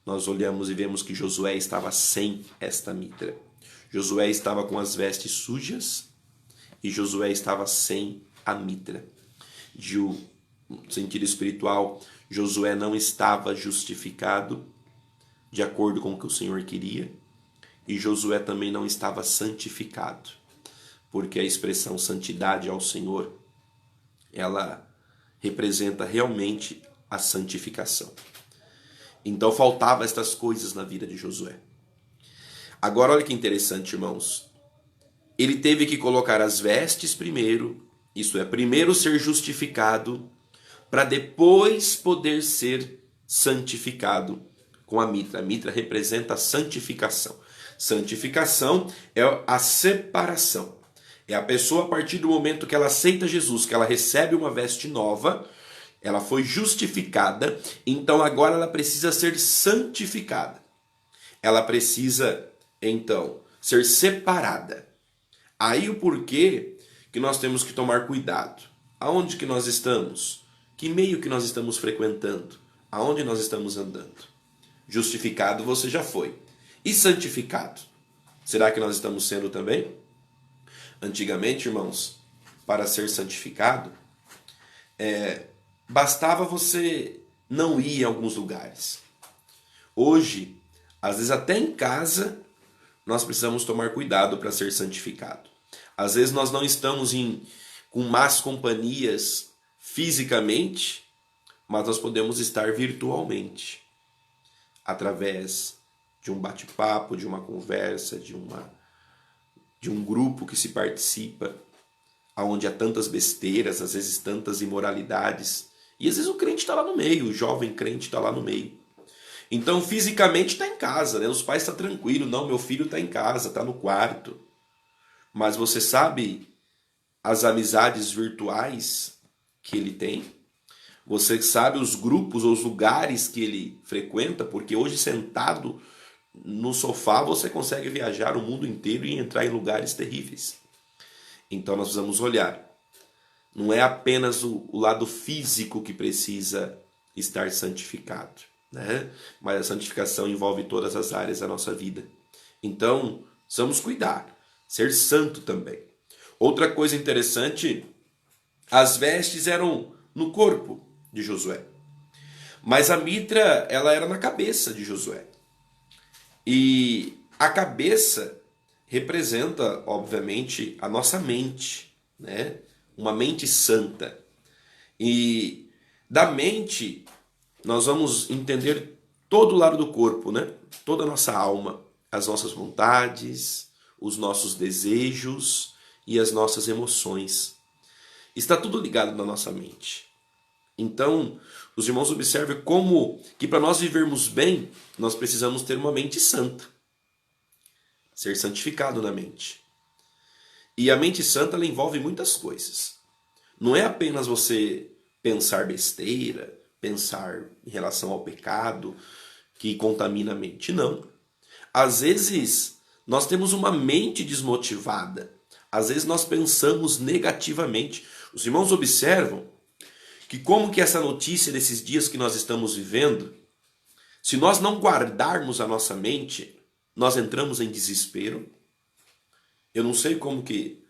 nós olhamos e vemos que Josué estava sem esta mitra. Josué estava com as vestes sujas e Josué estava sem a mitra. De um sentido espiritual, Josué não estava justificado de acordo com o que o Senhor queria e Josué também não estava santificado, porque a expressão santidade ao Senhor, ela representa realmente a santificação. Então faltava estas coisas na vida de Josué. Agora olha que interessante, irmãos. Ele teve que colocar as vestes primeiro, isto é, primeiro ser justificado, para depois poder ser santificado com a mitra. A mitra representa a santificação. Santificação é a separação. É a pessoa, a partir do momento que ela aceita Jesus, que ela recebe uma veste nova, ela foi justificada, então agora ela precisa ser santificada. Ela precisa, então, ser separada. Aí o porquê que nós temos que tomar cuidado. Aonde que nós estamos? Que meio que nós estamos frequentando? Aonde nós estamos andando? Justificado você já foi. E santificado? Será que nós estamos sendo também? Antigamente, irmãos, para ser santificado, bastava você não ir em alguns lugares. Hoje, às vezes até em casa, nós precisamos tomar cuidado para ser santificado. Às vezes nós não estamos com más companhias fisicamente, mas nós podemos estar virtualmente, através de um bate-papo, de uma conversa, de um grupo que se participa, onde há tantas besteiras, às vezes tantas imoralidades, e às vezes o crente está lá no meio, o jovem crente está lá no meio. Então, fisicamente está em casa, né? Os pais estão tranquilos, não, meu filho está em casa, está no quarto. Mas você sabe as amizades virtuais que ele tem? Você sabe os grupos ou os lugares que ele frequenta? Porque hoje, sentado no sofá, você consegue viajar o mundo inteiro e entrar em lugares terríveis. Então nós precisamos olhar. Não é apenas o lado físico que precisa estar santificado, né? Mas a santificação envolve todas as áreas da nossa vida. Então, precisamos cuidar, ser santo também. Outra coisa interessante, as vestes eram no corpo de Josué, mas a mitra, ela era na cabeça de Josué. E a cabeça representa, obviamente, a nossa mente, né? Uma mente santa. E da mente nós vamos entender todo o lado do corpo, né? Toda a nossa alma, as nossas vontades, os nossos desejos e as nossas emoções. Está tudo ligado na nossa mente. Então, os irmãos observem como que para nós vivermos bem, nós precisamos ter uma mente santa. Ser santificado na mente. E a mente santa, ela envolve muitas coisas. Não é apenas você pensar besteira, pensar em relação ao pecado que contamina a mente. Não. Às vezes, nós temos uma mente desmotivada. Às vezes, nós pensamos negativamente. Os irmãos observam que como que essa notícia desses dias que nós estamos vivendo, se nós não guardarmos a nossa mente, nós entramos em desespero. Eu não sei como que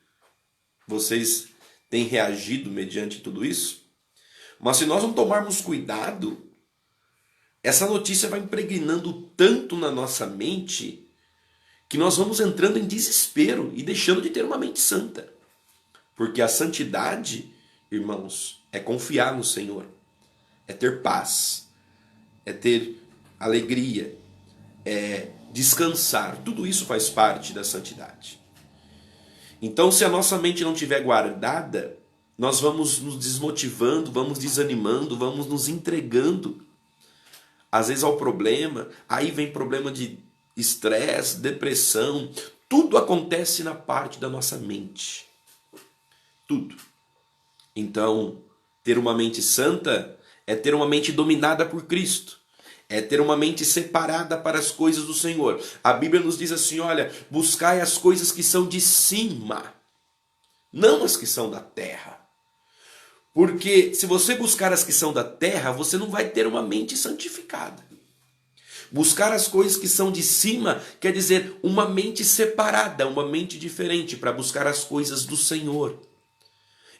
vocês têm reagido mediante tudo isso, mas se nós não tomarmos cuidado, essa notícia vai impregnando tanto na nossa mente que nós vamos entrando em desespero e deixando de ter uma mente santa. Porque a santidade, irmãos, é confiar no Senhor, é ter paz, é ter alegria, é descansar. Tudo isso faz parte da santidade. Então, se a nossa mente não estiver guardada, nós vamos nos desmotivando, vamos desanimando, vamos nos entregando, às vezes, ao problema. Aí vem problema de estresse, depressão. Tudo acontece na parte da nossa mente. Tudo. Então, ter uma mente santa é ter uma mente dominada por Cristo. É ter uma mente separada para as coisas do Senhor. A Bíblia nos diz assim, olha, buscai as coisas que são de cima, não as que são da terra. Porque se você buscar as que são da terra, você não vai ter uma mente santificada. Buscar as coisas que são de cima quer dizer uma mente separada, uma mente diferente para buscar as coisas do Senhor.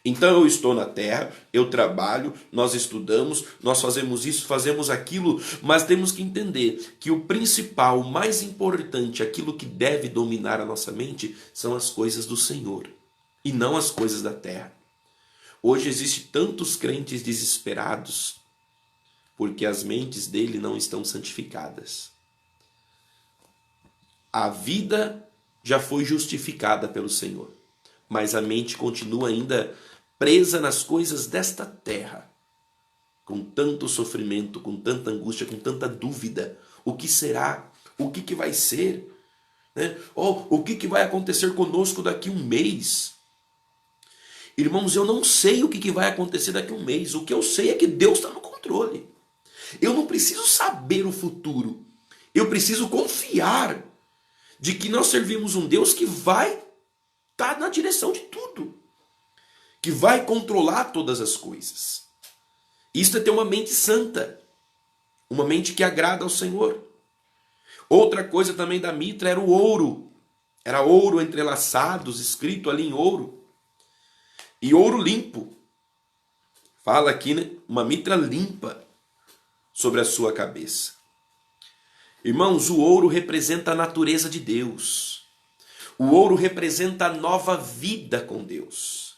Então eu estou na terra, eu trabalho, nós estudamos, nós fazemos isso, fazemos aquilo, mas temos que entender que o principal, o mais importante, aquilo que deve dominar a nossa mente são as coisas do Senhor e não as coisas da terra. Hoje existem tantos crentes desesperados porque as mentes dele não estão santificadas. A vida já foi justificada pelo Senhor, mas a mente continua ainda presa nas coisas desta terra, com tanto sofrimento, com tanta angústia, com tanta dúvida. O que será? O que vai ser? Né? O que vai acontecer conosco daqui a um mês? Irmãos, eu não sei o que vai acontecer daqui a um mês. O que eu sei é que Deus está no controle. Eu não preciso saber o futuro. Eu preciso confiar de que nós servimos um Deus que vai estar na direção de tudo, que vai controlar todas as coisas. Isto é ter uma mente santa, uma mente que agrada ao Senhor. Outra coisa também da mitra era o ouro. Era ouro entrelaçados, escrito ali em ouro. E ouro limpo. Fala aqui, né? Uma mitra limpa sobre a sua cabeça. Irmãos, o ouro representa a natureza de Deus. O ouro representa a nova vida com Deus.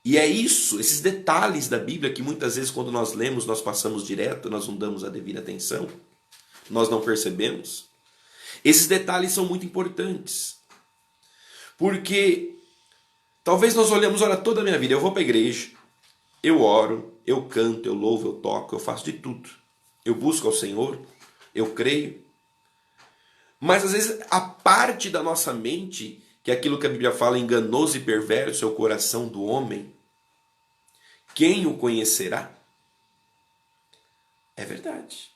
E é isso, esses detalhes da Bíblia que muitas vezes quando nós lemos, nós passamos direto, nós não damos a devida atenção, nós não percebemos. Esses detalhes são muito importantes. Porque talvez nós olhamos, olha, toda a minha vida, eu vou para a igreja, eu oro, eu canto, eu louvo, eu toco, eu faço de tudo. Eu busco ao Senhor, eu creio. Mas às vezes a parte da nossa mente, que é aquilo que a Bíblia fala, enganoso e perverso é o coração do homem, quem o conhecerá? É verdade.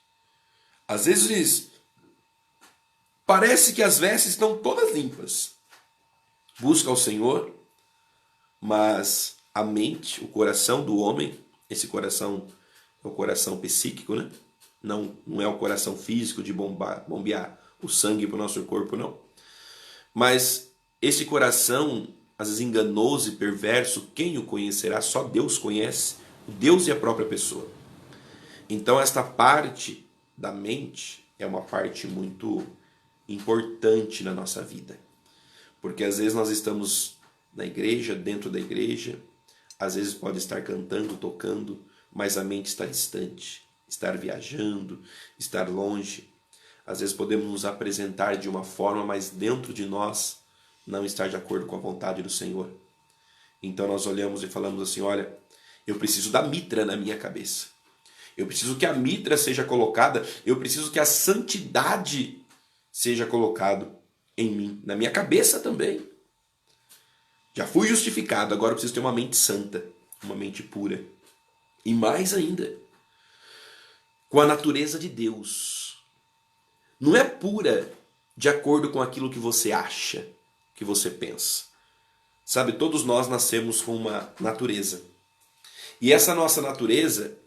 Às vezes parece que as vestes estão todas limpas. Busca ao Senhor, mas a mente, o coração do homem, esse coração é o coração psíquico, né? Não é o coração físico de bombear o sangue para o nosso corpo, não. Mas esse coração, às vezes enganoso e perverso, quem o conhecerá? Só Deus conhece, Deus e a própria pessoa. Então esta parte da mente é uma parte muito importante na nossa vida. Porque às vezes nós estamos na igreja, dentro da igreja, às vezes pode estar cantando, tocando, mas a mente está distante, estar viajando, estar longe. Às vezes podemos nos apresentar de uma forma, mas dentro de nós não estar de acordo com a vontade do Senhor. Então nós olhamos e falamos assim, olha, eu preciso da mitra na minha cabeça. Eu preciso que a mitra seja colocada, eu preciso que a santidade seja colocada em mim, na minha cabeça também. Já fui justificado, agora eu preciso ter uma mente santa, uma mente pura. E mais ainda, com a natureza de Deus. Não é pura de acordo com aquilo que você acha, que você pensa. Sabe, todos nós nascemos com uma natureza. E essa nossa natureza,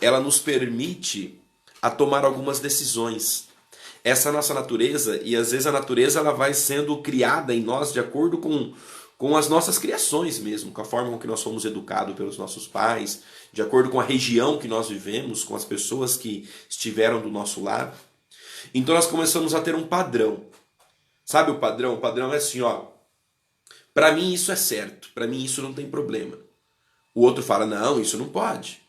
ela nos permite a tomar algumas decisões. Essa nossa natureza, e às vezes a natureza ela vai sendo criada em nós de acordo com as nossas criações mesmo, com a forma com que nós fomos educados pelos nossos pais, de acordo com a região que nós vivemos, com as pessoas que estiveram do nosso lado. Então nós começamos a ter um padrão. Sabe o padrão? O padrão é assim, ó. Para mim isso é certo, para mim isso não tem problema. O outro fala, não, isso não pode.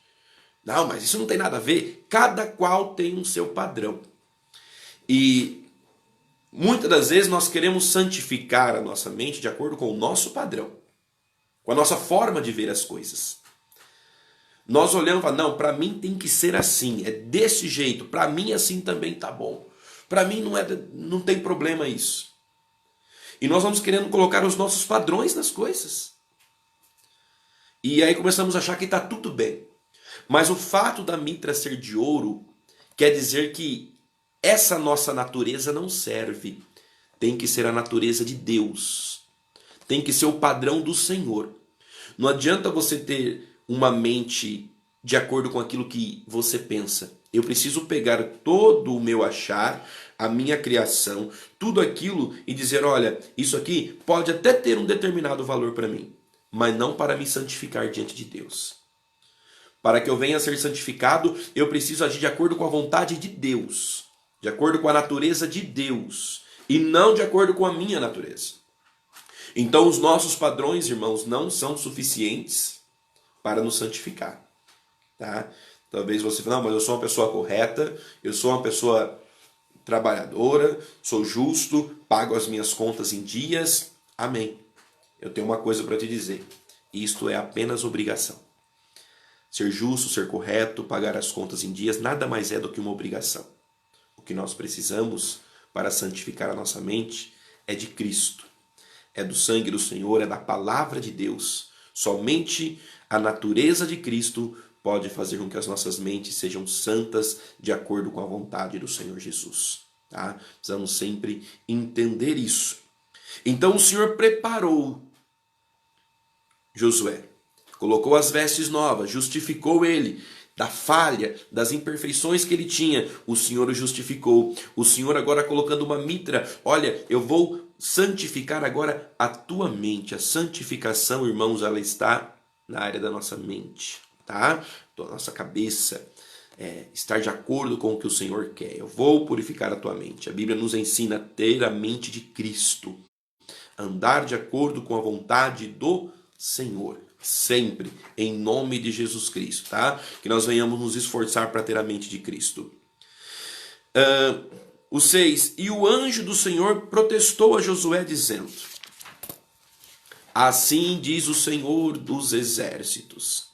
Não, mas isso não tem nada a ver. Cada qual tem um seu padrão. E muitas das vezes nós queremos santificar a nossa mente de acordo com o nosso padrão, com a nossa forma de ver as coisas. Nós olhamos e falamos, não, para mim tem que ser assim, é desse jeito, para mim assim também tá bom. Para mim não tem problema isso. E nós vamos querendo colocar os nossos padrões nas coisas. E aí começamos a achar que está tudo bem. Mas o fato da mitra ser de ouro quer dizer que essa nossa natureza não serve. Tem que ser a natureza de Deus. Tem que ser o padrão do Senhor. Não adianta você ter uma mente de acordo com aquilo que você pensa. Eu preciso pegar todo o meu achar, a minha criação, tudo aquilo e dizer, olha, isso aqui pode até ter um determinado valor para mim, mas não para me santificar diante de Deus. Para que eu venha a ser santificado, eu preciso agir de acordo com a vontade de Deus, de acordo com a natureza de Deus, e não de acordo com a minha natureza. Então os nossos padrões, irmãos, não são suficientes para nos santificar. Tá? Talvez você fale, não, mas eu sou uma pessoa correta, eu sou uma pessoa trabalhadora, sou justo, pago as minhas contas em dias. Amém. Eu tenho uma coisa para te dizer. Isto é apenas obrigação. Ser justo, ser correto, pagar as contas em dias, nada mais é do que uma obrigação. O que nós precisamos para santificar a nossa mente é de Cristo. É do sangue do Senhor, é da palavra de Deus. Somente a natureza de Cristo pode fazer com que as nossas mentes sejam santas de acordo com a vontade do Senhor Jesus. Tá? Precisamos sempre entender isso. Então o Senhor preparou Josué, colocou as vestes novas, justificou ele da falha, das imperfeições que ele tinha. O Senhor o justificou. O Senhor agora colocando uma mitra. Olha, eu vou santificar agora a tua mente. A santificação, irmãos, ela está na área da nossa mente, tá? Da nossa cabeça. estar de acordo com o que o Senhor quer. Eu vou purificar a tua mente. A Bíblia nos ensina a ter a mente de Cristo. Andar de acordo com a vontade do Senhor. Sempre, em nome de Jesus Cristo, tá? Que nós venhamos nos esforçar para ter a mente de Cristo. O 6. E o anjo do Senhor protestou a Josué dizendo: assim diz o Senhor dos exércitos: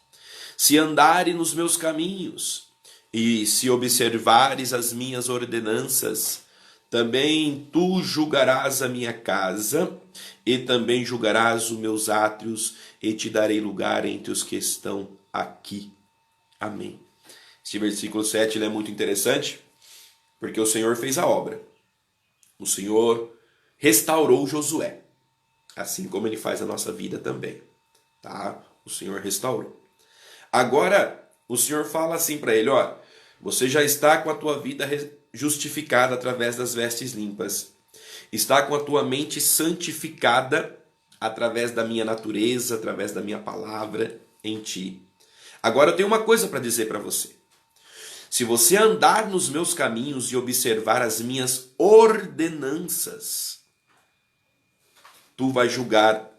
se andares nos meus caminhos e se observares as minhas ordenanças, também tu julgarás a minha casa e também julgarás os meus átrios e te darei lugar entre os que estão aqui. Amém. Este versículo 7 ele é muito interessante porque o Senhor fez a obra. O Senhor restaurou Josué, assim como ele faz a nossa vida também, tá? O Senhor restaurou. Agora, o Senhor fala assim para ele, ó, você já está com a tua vida justificada através das vestes limpas. Está com a tua mente santificada através da minha natureza, através da minha palavra em ti. Agora eu tenho uma coisa para dizer para você. Se você andar nos meus caminhos e observar as minhas ordenanças, tu vai julgar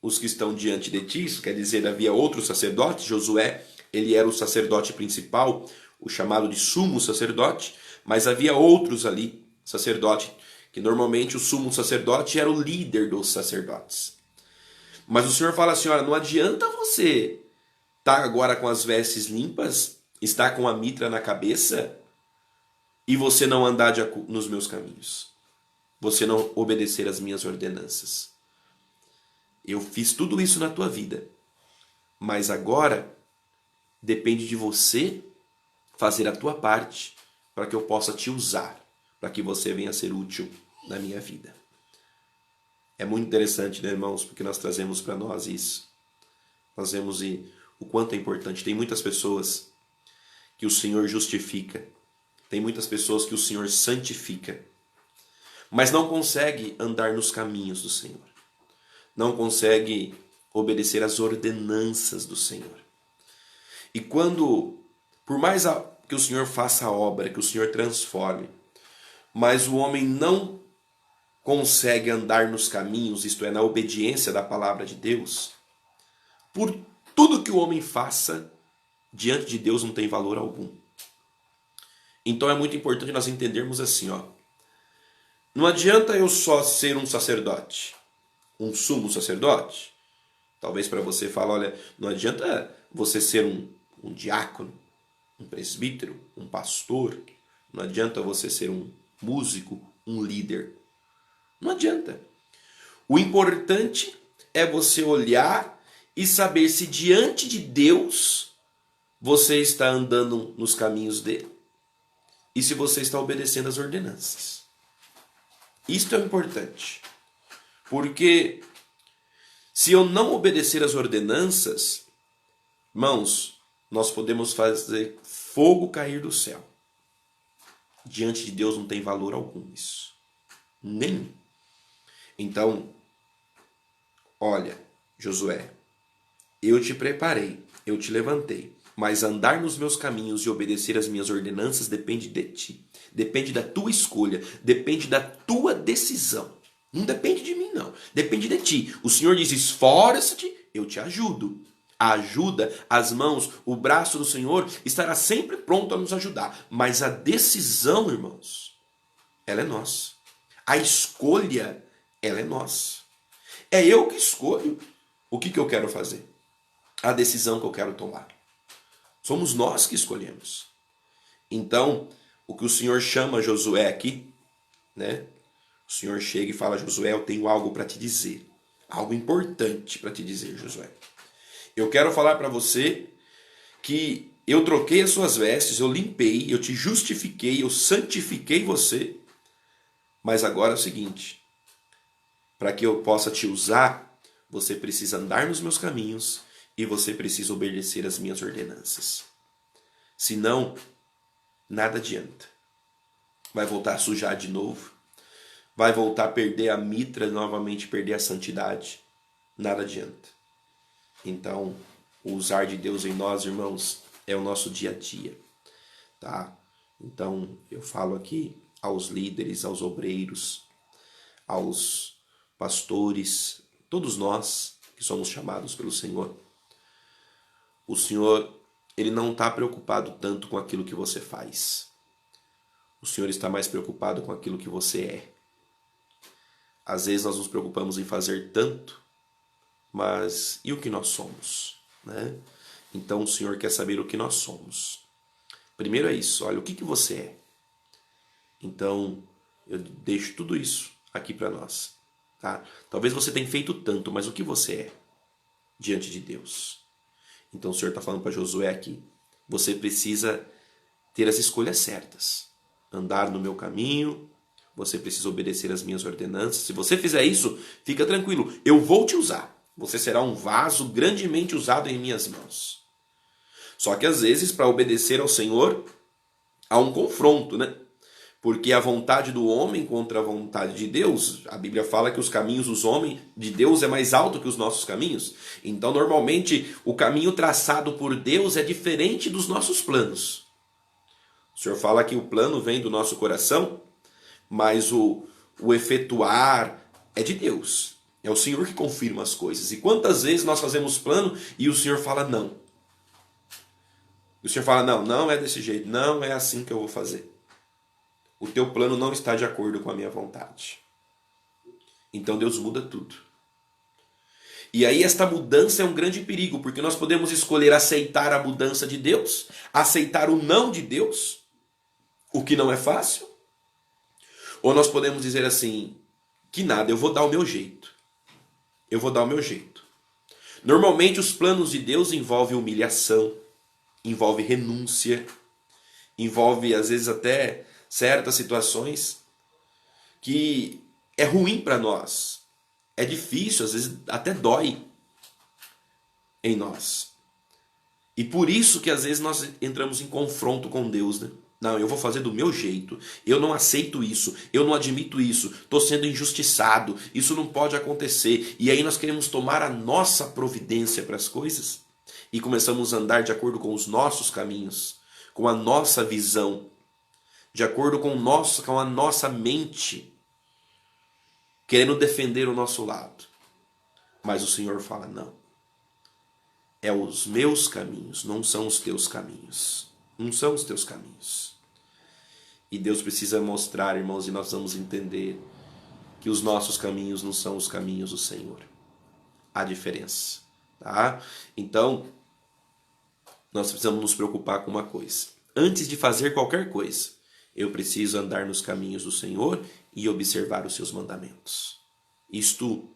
os que estão diante de ti. Isso quer dizer, havia outros sacerdotes. Josué, ele era o sacerdote principal, o chamado de sumo sacerdote, mas havia outros ali, sacerdote, que normalmente o sumo sacerdote era o líder dos sacerdotes. Mas o Senhor fala assim, olha, não adianta você estar agora com as vestes limpas, estar com a mitra na cabeça e você não andar nos meus caminhos. Você não obedecer às minhas ordenanças. Eu fiz tudo isso na tua vida, mas agora depende de você fazer a tua parte para que eu possa te usar, para que você venha a ser útil na minha vida. É muito interessante, né, irmãos, porque nós trazemos para nós isso. Nós vemos o quanto é importante. Tem muitas pessoas que o Senhor justifica, tem muitas pessoas que o Senhor santifica, mas não consegue andar nos caminhos do Senhor. Não consegue obedecer às ordenanças do Senhor. E quando, por mais que o Senhor faça a obra, que o Senhor transforme, mas o homem não consegue andar nos caminhos, isto é, na obediência da palavra de Deus, por tudo que o homem faça, diante de Deus não tem valor algum. Então é muito importante nós entendermos assim, ó. Não adianta eu só ser um sacerdote, um sumo sacerdote. Talvez para você falar, olha, não adianta você ser um diácono, um presbítero, um pastor. Não adianta você ser um músico, um líder. Não adianta. O importante é você olhar e saber se diante de Deus você está andando nos caminhos dele e se você está obedecendo às ordenanças. Isto é importante. Porque se eu não obedecer às ordenanças, irmãos, nós podemos fazer fogo cair do céu. Diante de Deus não tem valor algum isso. Nenhum. Então, olha, Josué, eu te preparei, eu te levantei, mas andar nos meus caminhos e obedecer às minhas ordenanças depende de ti. Depende da tua escolha, depende da tua decisão. Não depende de mim, não. Depende de ti. O Senhor diz, esforça-te, eu te ajudo. A ajuda, as mãos, o braço do Senhor estará sempre pronto a nos ajudar. Mas a decisão, irmãos, ela é nossa. A escolha, ela é nossa. É eu que escolho o que eu quero fazer. A decisão que eu quero tomar. Somos nós que escolhemos. Então, o que o Senhor chama Josué aqui, né? O Senhor chega e fala, Josué, eu tenho algo para te dizer. Algo importante para te dizer, Josué. Eu quero falar para você que eu troquei as suas vestes, eu limpei, eu te justifiquei, eu santifiquei você. Mas agora é o seguinte, para que eu possa te usar, você precisa andar nos meus caminhos e você precisa obedecer às minhas ordenanças. Senão, nada adianta. Vai voltar a sujar de novo. Vai voltar a perder a mitra, novamente perder a santidade. Nada adianta. Então, o usar de Deus em nós, irmãos, é o nosso dia a dia. tá? Então, eu falo aqui aos líderes, aos obreiros, aos pastores, todos nós que somos chamados pelo Senhor. O Senhor, Ele não está preocupado tanto com aquilo que você faz. O Senhor está mais preocupado com aquilo que você é. Às vezes nós nos preocupamos em fazer tanto, mas e o que nós somos, né? Então o Senhor quer saber o que nós somos. Primeiro é isso, olha, o que você é? Então, eu deixo tudo isso aqui para nós, tá? Talvez você tenha feito tanto, mas o que você é diante de Deus? Então o Senhor está falando para Josué aqui, você precisa ter as escolhas certas, andar no meu caminho, você precisa obedecer às minhas ordenanças. Se você fizer isso, fica tranquilo, eu vou te usar. Você será um vaso grandemente usado em minhas mãos. Só que às vezes, para obedecer ao Senhor, há um confronto, né? Porque a vontade do homem contra a vontade de Deus, a Bíblia fala que os caminhos dos homens de Deus é mais alto que os nossos caminhos. Então, normalmente, o caminho traçado por Deus é diferente dos nossos planos. O Senhor fala que o plano vem do nosso coração, mas o efetuar é de Deus. É o Senhor que confirma as coisas. E quantas vezes nós fazemos plano e o Senhor fala não. O Senhor fala, não, não é desse jeito, não é assim que eu vou fazer. O teu plano não está de acordo com a minha vontade. Então Deus muda tudo. E aí esta mudança é um grande perigo, porque nós podemos escolher aceitar a mudança de Deus, aceitar o não de Deus, o que não é fácil, ou nós podemos dizer assim, que nada, eu vou dar o meu jeito. Eu vou dar o meu jeito. Normalmente os planos de Deus envolvem humilhação, envolve renúncia, envolve às vezes até certas situações que é ruim para nós. É difícil, às vezes até dói em nós. E por isso que às vezes nós entramos em confronto com Deus, né? Não, eu vou fazer do meu jeito, eu não aceito isso, eu não admito isso, estou sendo injustiçado, isso não pode acontecer. E aí nós queremos tomar a nossa providência para as coisas e começamos a andar de acordo com os nossos caminhos, com a nossa visão, de acordo com a nossa mente, querendo defender o nosso lado. Mas o Senhor fala, não. É os meus caminhos, não são os teus caminhos. Não são os teus caminhos. E Deus precisa mostrar, irmãos, e nós vamos entender que os nossos caminhos não são os caminhos do Senhor. Há diferença, tá? Então, nós precisamos nos preocupar com uma coisa. Antes de fazer qualquer coisa, eu preciso andar nos caminhos do Senhor e observar os seus mandamentos. Isto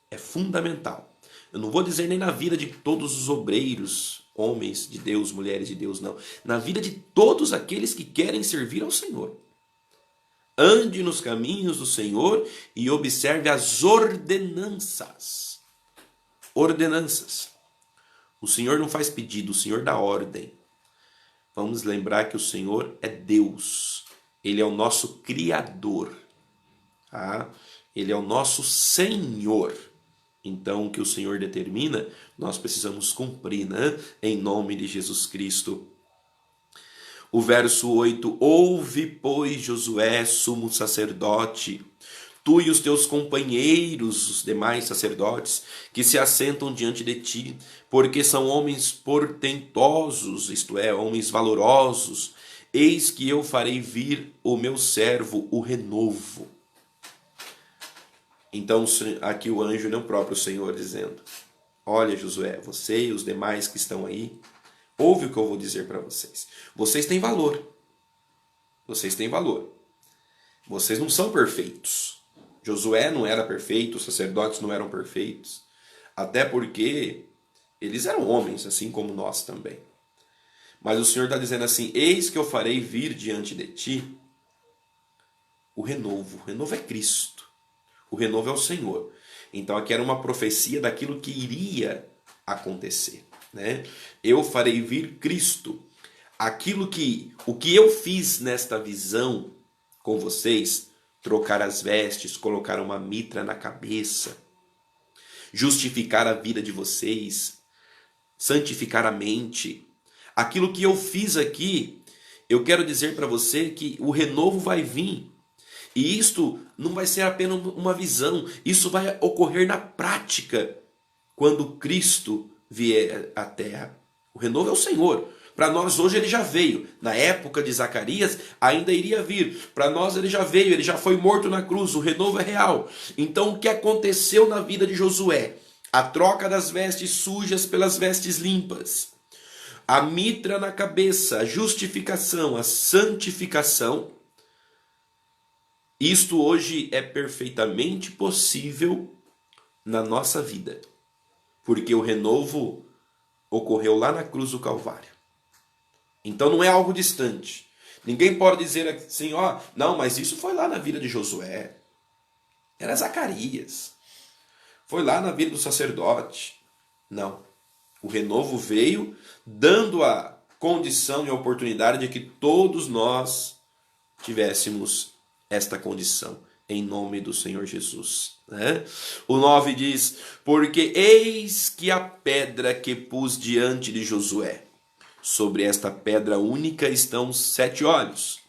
é fundamental. Eu não vou dizer nem na vida de todos os obreiros, homens de Deus, mulheres de Deus, não. Na vida de todos aqueles que querem servir ao Senhor. Ande nos caminhos do Senhor e observe as ordenanças. Ordenanças. O Senhor não faz pedido, o Senhor dá ordem. Vamos lembrar que o Senhor é Deus. Ele é o nosso Criador. Tá? Ele é o nosso Senhor. Então, o que o Senhor determina, nós precisamos cumprir, né? Em nome de Jesus Cristo. O verso 8. Ouve, pois, Josué, sumo sacerdote, tu e os teus companheiros, os demais sacerdotes, que se assentam diante de ti, porque são homens portentosos, isto é, homens valorosos. Eis que eu farei vir o meu servo, o renovo. Então aqui o anjo, não o próprio Senhor, dizendo, olha Josué, você e os demais que estão aí, ouve o que eu vou dizer para vocês. Vocês têm valor. Vocês têm valor. Vocês não são perfeitos. Josué não era perfeito, os sacerdotes não eram perfeitos. Até porque eles eram homens, assim como nós também. Mas o Senhor está dizendo assim, eis que eu farei vir diante de ti o renovo. O renovo é Cristo. O renovo é o Senhor. Então aqui era uma profecia daquilo que iria acontecer, né? Eu farei vir Cristo. O que eu fiz nesta visão com vocês, trocar as vestes, colocar uma mitra na cabeça, justificar a vida de vocês, santificar a mente. Aquilo que eu fiz aqui, eu quero dizer para você que o renovo vai vir. E isto não vai ser apenas uma visão, isso vai ocorrer na prática quando Cristo vier à terra. O renovo é o Senhor. Para nós hoje ele já veio. Na época de Zacarias ainda iria vir. Para nós ele já veio, ele já foi morto na cruz. O renovo é real. Então o que aconteceu na vida de Josué? A troca das vestes sujas pelas vestes limpas. A mitra na cabeça, a justificação, a santificação. Isto hoje é perfeitamente possível na nossa vida. Porque o renovo ocorreu lá na cruz do Calvário. Então não é algo distante. Ninguém pode dizer assim, ó, não, mas isso foi lá na vida de Josué. Era Zacarias. Foi lá na vida do sacerdote. Não. O renovo veio dando a condição e a oportunidade de que todos nós tivéssemos esta condição. Em nome do Senhor Jesus. Né? O 9 diz, porque eis que a pedra que pus diante de Josué, sobre esta pedra única estão 7 olhos.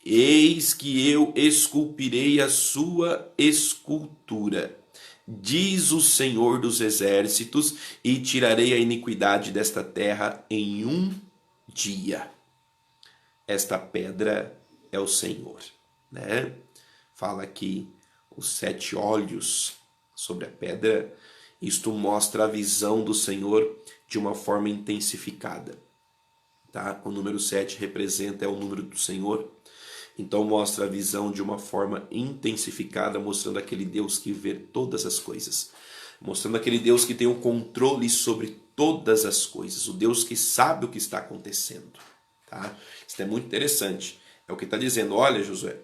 Eis que eu esculpirei a sua escultura, diz o Senhor dos exércitos, e tirarei a iniquidade desta terra em um dia. Esta pedra é o Senhor, né? Fala aqui os 7 olhos sobre a pedra. Isto mostra a visão do Senhor de uma forma intensificada. Tá? O número 7 representa o número do Senhor. Então mostra a visão de uma forma intensificada, mostrando aquele Deus que vê todas as coisas. Mostrando aquele Deus que tem o controle sobre todas as coisas. O Deus que sabe o que está acontecendo. Tá? Isso é muito interessante. É o que está dizendo, olha Josué,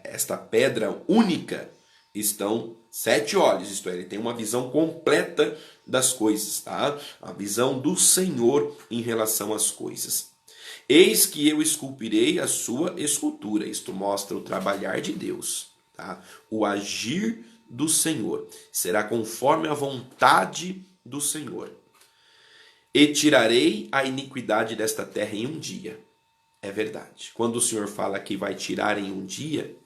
esta pedra única estão 7 olhos, isto é, ele tem uma visão completa das coisas, tá? A visão do Senhor em relação às coisas. Eis que eu esculpirei a sua escultura, isto mostra o trabalhar de Deus, tá? O agir do Senhor, será conforme a vontade do Senhor. E tirarei a iniquidade desta terra em um dia. É verdade. Quando o Senhor fala que vai tirar em um dia,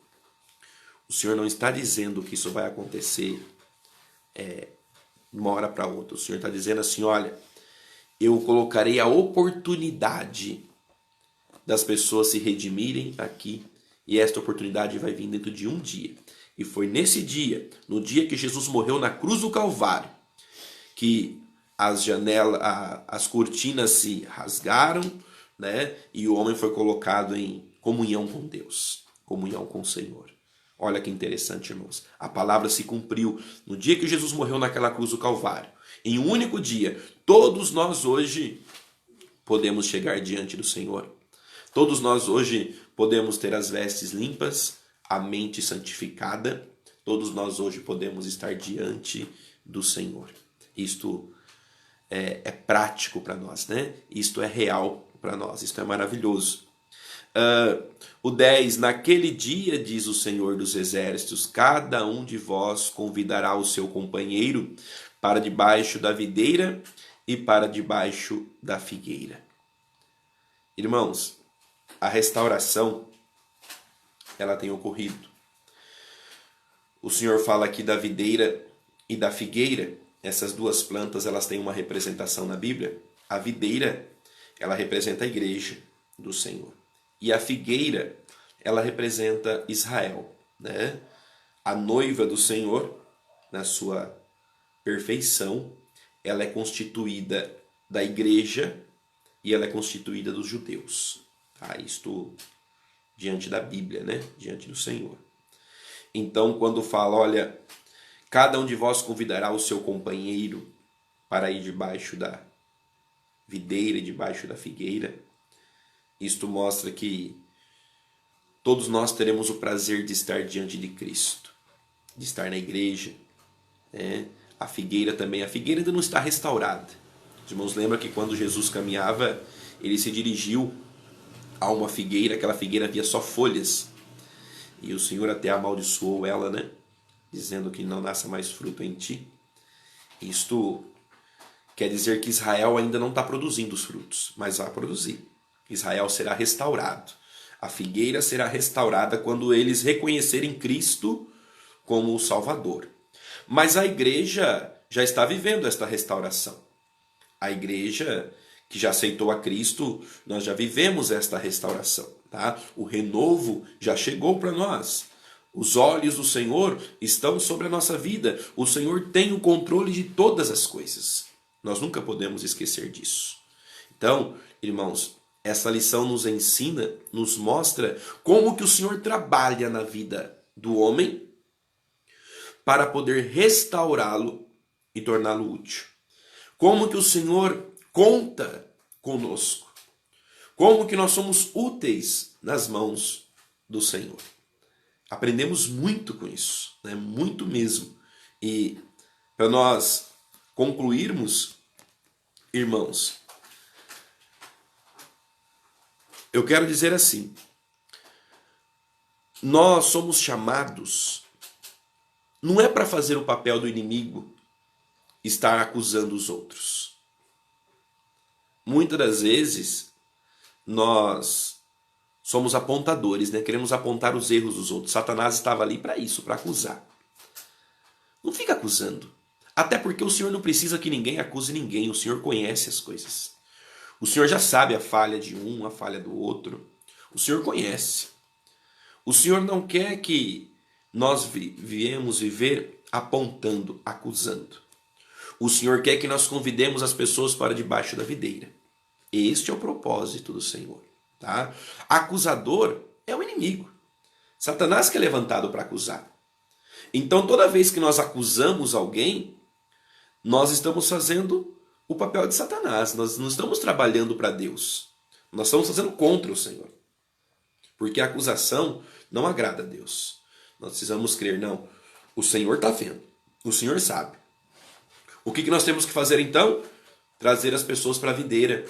o Senhor não está dizendo que isso vai acontecer de uma hora para outra. O Senhor está dizendo assim, olha, eu colocarei a oportunidade das pessoas se redimirem aqui, e esta oportunidade vai vir dentro de um dia. E foi nesse dia, no dia que Jesus morreu na cruz do Calvário, que as janelas, as cortinas se rasgaram, né? E o homem foi colocado em comunhão com Deus, comunhão com o Senhor. Olha que interessante, irmãos. A palavra se cumpriu no dia que Jesus morreu naquela cruz do Calvário. Em um único dia, todos nós hoje podemos chegar diante do Senhor. Todos nós hoje podemos ter as vestes limpas, a mente santificada. Todos nós hoje podemos estar diante do Senhor. Isto é prático para nós, né? Isto é real para nós, isto é maravilhoso. O 10, naquele dia, diz o Senhor dos exércitos, cada um de vós convidará o seu companheiro para debaixo da videira e para debaixo da figueira. Irmãos, a restauração, ela tem ocorrido. O Senhor fala aqui da videira e da figueira. Essas duas plantas, elas têm uma representação na Bíblia. A videira, ela representa a igreja do Senhor. E a figueira, ela representa Israel, né? A noiva do Senhor, na sua perfeição, ela é constituída da igreja e ela é constituída dos judeus. Tá? Isto diante da Bíblia, né? Diante do Senhor. Então, quando fala, olha, cada um de vós convidará o seu companheiro para ir debaixo da videira e debaixo da figueira. Isto mostra que todos nós teremos o prazer de estar diante de Cristo, de estar na igreja. Né? A figueira também, a figueira ainda não está restaurada. Os irmãos lembram que quando Jesus caminhava, ele se dirigiu a uma figueira, aquela figueira havia só folhas. E o Senhor até amaldiçoou ela, né? Dizendo que não nasça mais fruto em ti. Isto quer dizer que Israel ainda não está produzindo os frutos, mas vai produzir. Israel será restaurado. A figueira será restaurada quando eles reconhecerem Cristo como o Salvador. Mas a igreja já está vivendo esta restauração. A igreja que já aceitou a Cristo, nós já vivemos esta restauração. Tá? O renovo já chegou para nós. Os olhos do Senhor estão sobre a nossa vida. O Senhor tem o controle de todas as coisas. Nós nunca podemos esquecer disso. Então, irmãos, essa lição nos ensina, nos mostra como que o Senhor trabalha na vida do homem para poder restaurá-lo e torná-lo útil. Como que o Senhor conta conosco. Como que nós somos úteis nas mãos do Senhor. Aprendemos muito com isso, né? Muito mesmo. E para nós concluirmos, irmãos, eu quero dizer assim, nós somos chamados, não é para fazer o papel do inimigo, estar acusando os outros. Muitas das vezes, nós somos apontadores, né? Queremos apontar os erros dos outros. Satanás estava ali para isso, para acusar. Não fica acusando. Até porque o Senhor não precisa que ninguém acuse ninguém. O Senhor conhece as coisas. O Senhor já sabe a falha de um, a falha do outro. O Senhor conhece. O Senhor não quer que nós viemos viver apontando, acusando. O Senhor quer que nós convidemos as pessoas para debaixo da videira. Este é o propósito do Senhor. Tá? Acusador é o inimigo. Satanás que é levantado para acusar. Então toda vez que nós acusamos alguém, nós estamos fazendo o papel de Satanás. Nós não estamos trabalhando para Deus. Nós estamos fazendo contra o Senhor. Porque a acusação não agrada a Deus. Nós precisamos crer, não. O Senhor está vendo. O Senhor sabe. O que nós temos que fazer então? Trazer as pessoas para a videira.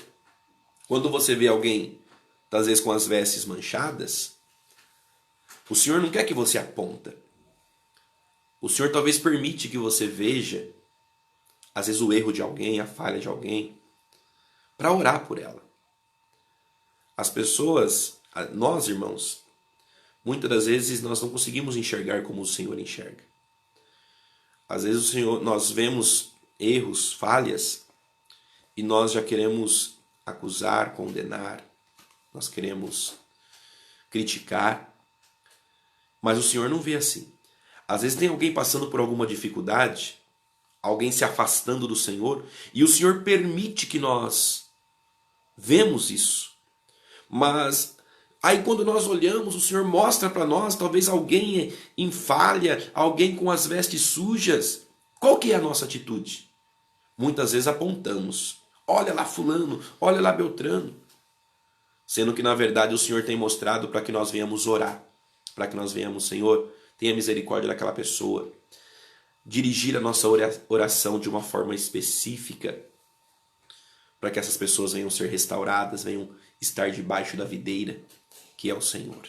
Quando você vê alguém, às vezes com as vestes manchadas, o Senhor não quer que você aponta. O Senhor talvez permite que você veja, às vezes, o erro de alguém, a falha de alguém, para orar por ela. As pessoas, nós irmãos, muitas das vezes nós não conseguimos enxergar como o Senhor enxerga. Às vezes nós vemos erros, falhas, e nós já queremos acusar, condenar, nós queremos criticar, mas o Senhor não vê assim. Às vezes tem alguém passando por alguma dificuldade, alguém se afastando do Senhor, e o Senhor permite que nós vemos isso. Mas aí quando nós olhamos, o Senhor mostra para nós, talvez alguém em falha, alguém com as vestes sujas. Qual que é a nossa atitude? Muitas vezes apontamos. Olha lá fulano, olha lá Beltrano. Sendo que na verdade o Senhor tem mostrado para que nós venhamos orar. Para que nós venhamos, Senhor, tenha misericórdia daquela pessoa. Dirigir a nossa oração de uma forma específica. Para que essas pessoas venham ser restauradas, venham estar debaixo da videira, que é o Senhor,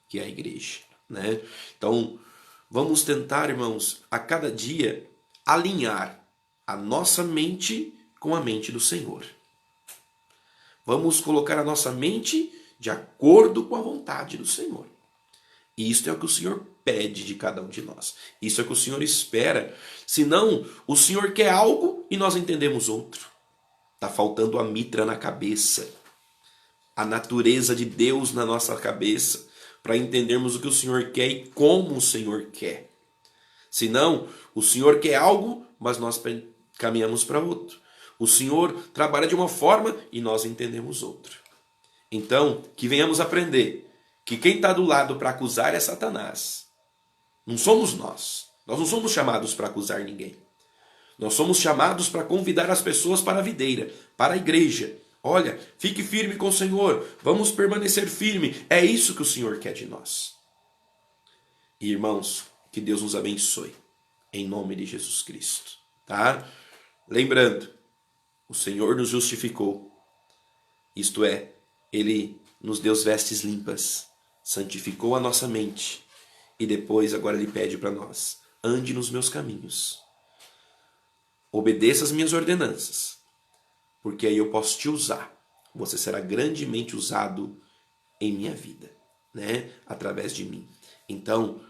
que é a igreja, né? Então, vamos tentar, irmãos, a cada dia alinhar a nossa mente com a mente do Senhor. Vamos colocar a nossa mente de acordo com a vontade do Senhor. E isso é o que o Senhor pede de cada um de nós. Isso é o que o Senhor espera. Senão, o Senhor quer algo e nós entendemos outro. Está faltando a mitra na cabeça. A natureza de Deus na nossa cabeça. Para entendermos o que o Senhor quer e como o Senhor quer. Senão, o Senhor quer algo, mas nós caminhamos para outro. O Senhor trabalha de uma forma e nós entendemos outra. Então, que venhamos aprender que quem está do lado para acusar é Satanás. Não somos nós. Nós não somos chamados para acusar ninguém. Nós somos chamados para convidar as pessoas para a videira, para a igreja. Olha, fique firme com o Senhor. Vamos permanecer firme. É isso que o Senhor quer de nós. E, irmãos, que Deus nos abençoe. Em nome de Jesus Cristo. Tá? Lembrando, o Senhor nos justificou. Isto é, Ele nos deu vestes limpas. Santificou a nossa mente. E depois, agora Ele pede para nós. Ande nos meus caminhos. Obedeça as minhas ordenanças. Porque aí eu posso te usar você será grandemente usado em minha vida, né? Através de mim. Então,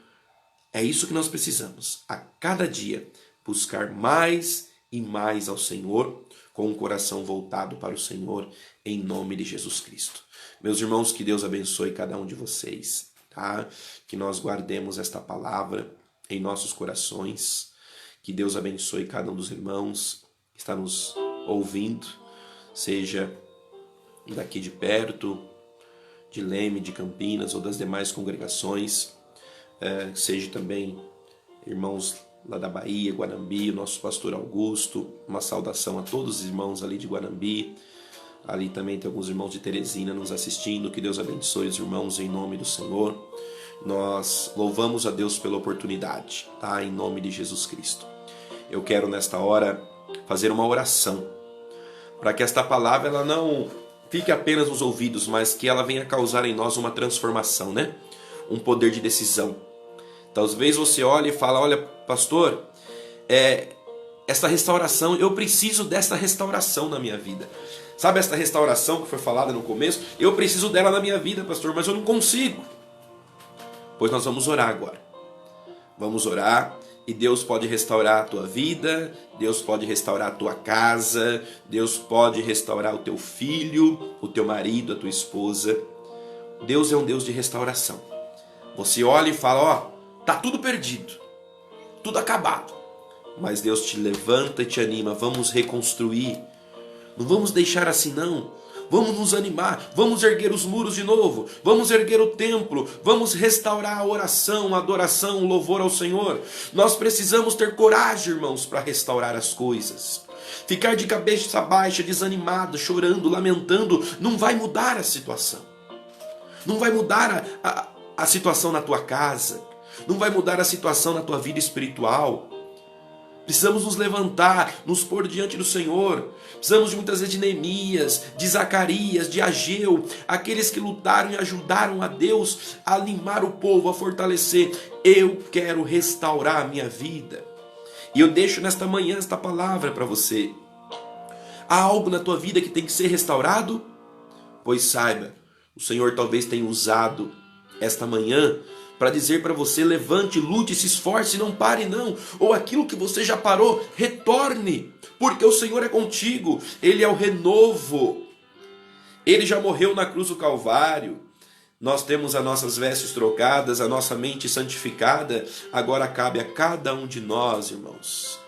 é isso que nós precisamos. A cada dia, buscar mais e mais ao Senhor, com o coração voltado para o Senhor, em nome de Jesus Cristo. Meus irmãos, que Deus abençoe cada um de vocês, tá? Que nós guardemos esta palavra em nossos corações. Que Deus abençoe cada um dos irmãos que está nos ouvindo, seja daqui de perto, de Leme, de Campinas ou das demais congregações, seja também irmãos lá da Bahia, Guanambi, o nosso pastor Augusto, uma saudação a todos os irmãos ali de Guanambi, ali também tem alguns irmãos de Teresina nos assistindo, que Deus abençoe os irmãos em nome do Senhor. Nós louvamos a Deus pela oportunidade, tá? Em nome de Jesus Cristo. Eu quero nesta hora fazer uma oração, para que esta palavra ela não fique apenas nos ouvidos, mas que ela venha causar em nós uma transformação, né? Um poder de decisão. Talvez você olhe e fale, olha pastor, essa restauração, eu preciso dessa restauração na minha vida. Sabe essa restauração que foi falada no começo? Eu preciso dela na minha vida, pastor, mas eu não consigo. Pois nós vamos orar agora. Vamos orar e Deus pode restaurar a tua vida, Deus pode restaurar a tua casa, Deus pode restaurar o teu filho, o teu marido, a tua esposa. Deus é um Deus de restauração. Você olha e fala, ó, tá tudo perdido, tudo acabado. Mas Deus te levanta e te anima, vamos reconstruir. Não vamos deixar assim não. Vamos nos animar, vamos erguer os muros de novo, vamos erguer o templo, vamos restaurar a oração, a adoração, o louvor ao Senhor. Nós precisamos ter coragem, irmãos, para restaurar as coisas. Ficar de cabeça baixa, desanimado, chorando, lamentando, não vai mudar a situação. Não vai mudar a situação na tua casa, não vai mudar a situação na tua vida espiritual. Precisamos nos levantar, nos pôr diante do Senhor. Precisamos de muitas vezes de Neemias, de Zacarias, de Ageu, aqueles que lutaram e ajudaram a Deus a animar o povo, a fortalecer. Eu quero restaurar a minha vida. E eu deixo nesta manhã esta palavra para você. Há algo na tua vida que tem que ser restaurado? Pois saiba, o Senhor talvez tenha usado esta manhã para dizer para você, levante, lute, se esforce, não pare não. Ou aquilo que você já parou, retorne, porque o Senhor é contigo, Ele é o renovo. Ele já morreu na cruz do Calvário. Nós temos as nossas vestes trocadas, a nossa mente santificada. Agora cabe a cada um de nós, irmãos,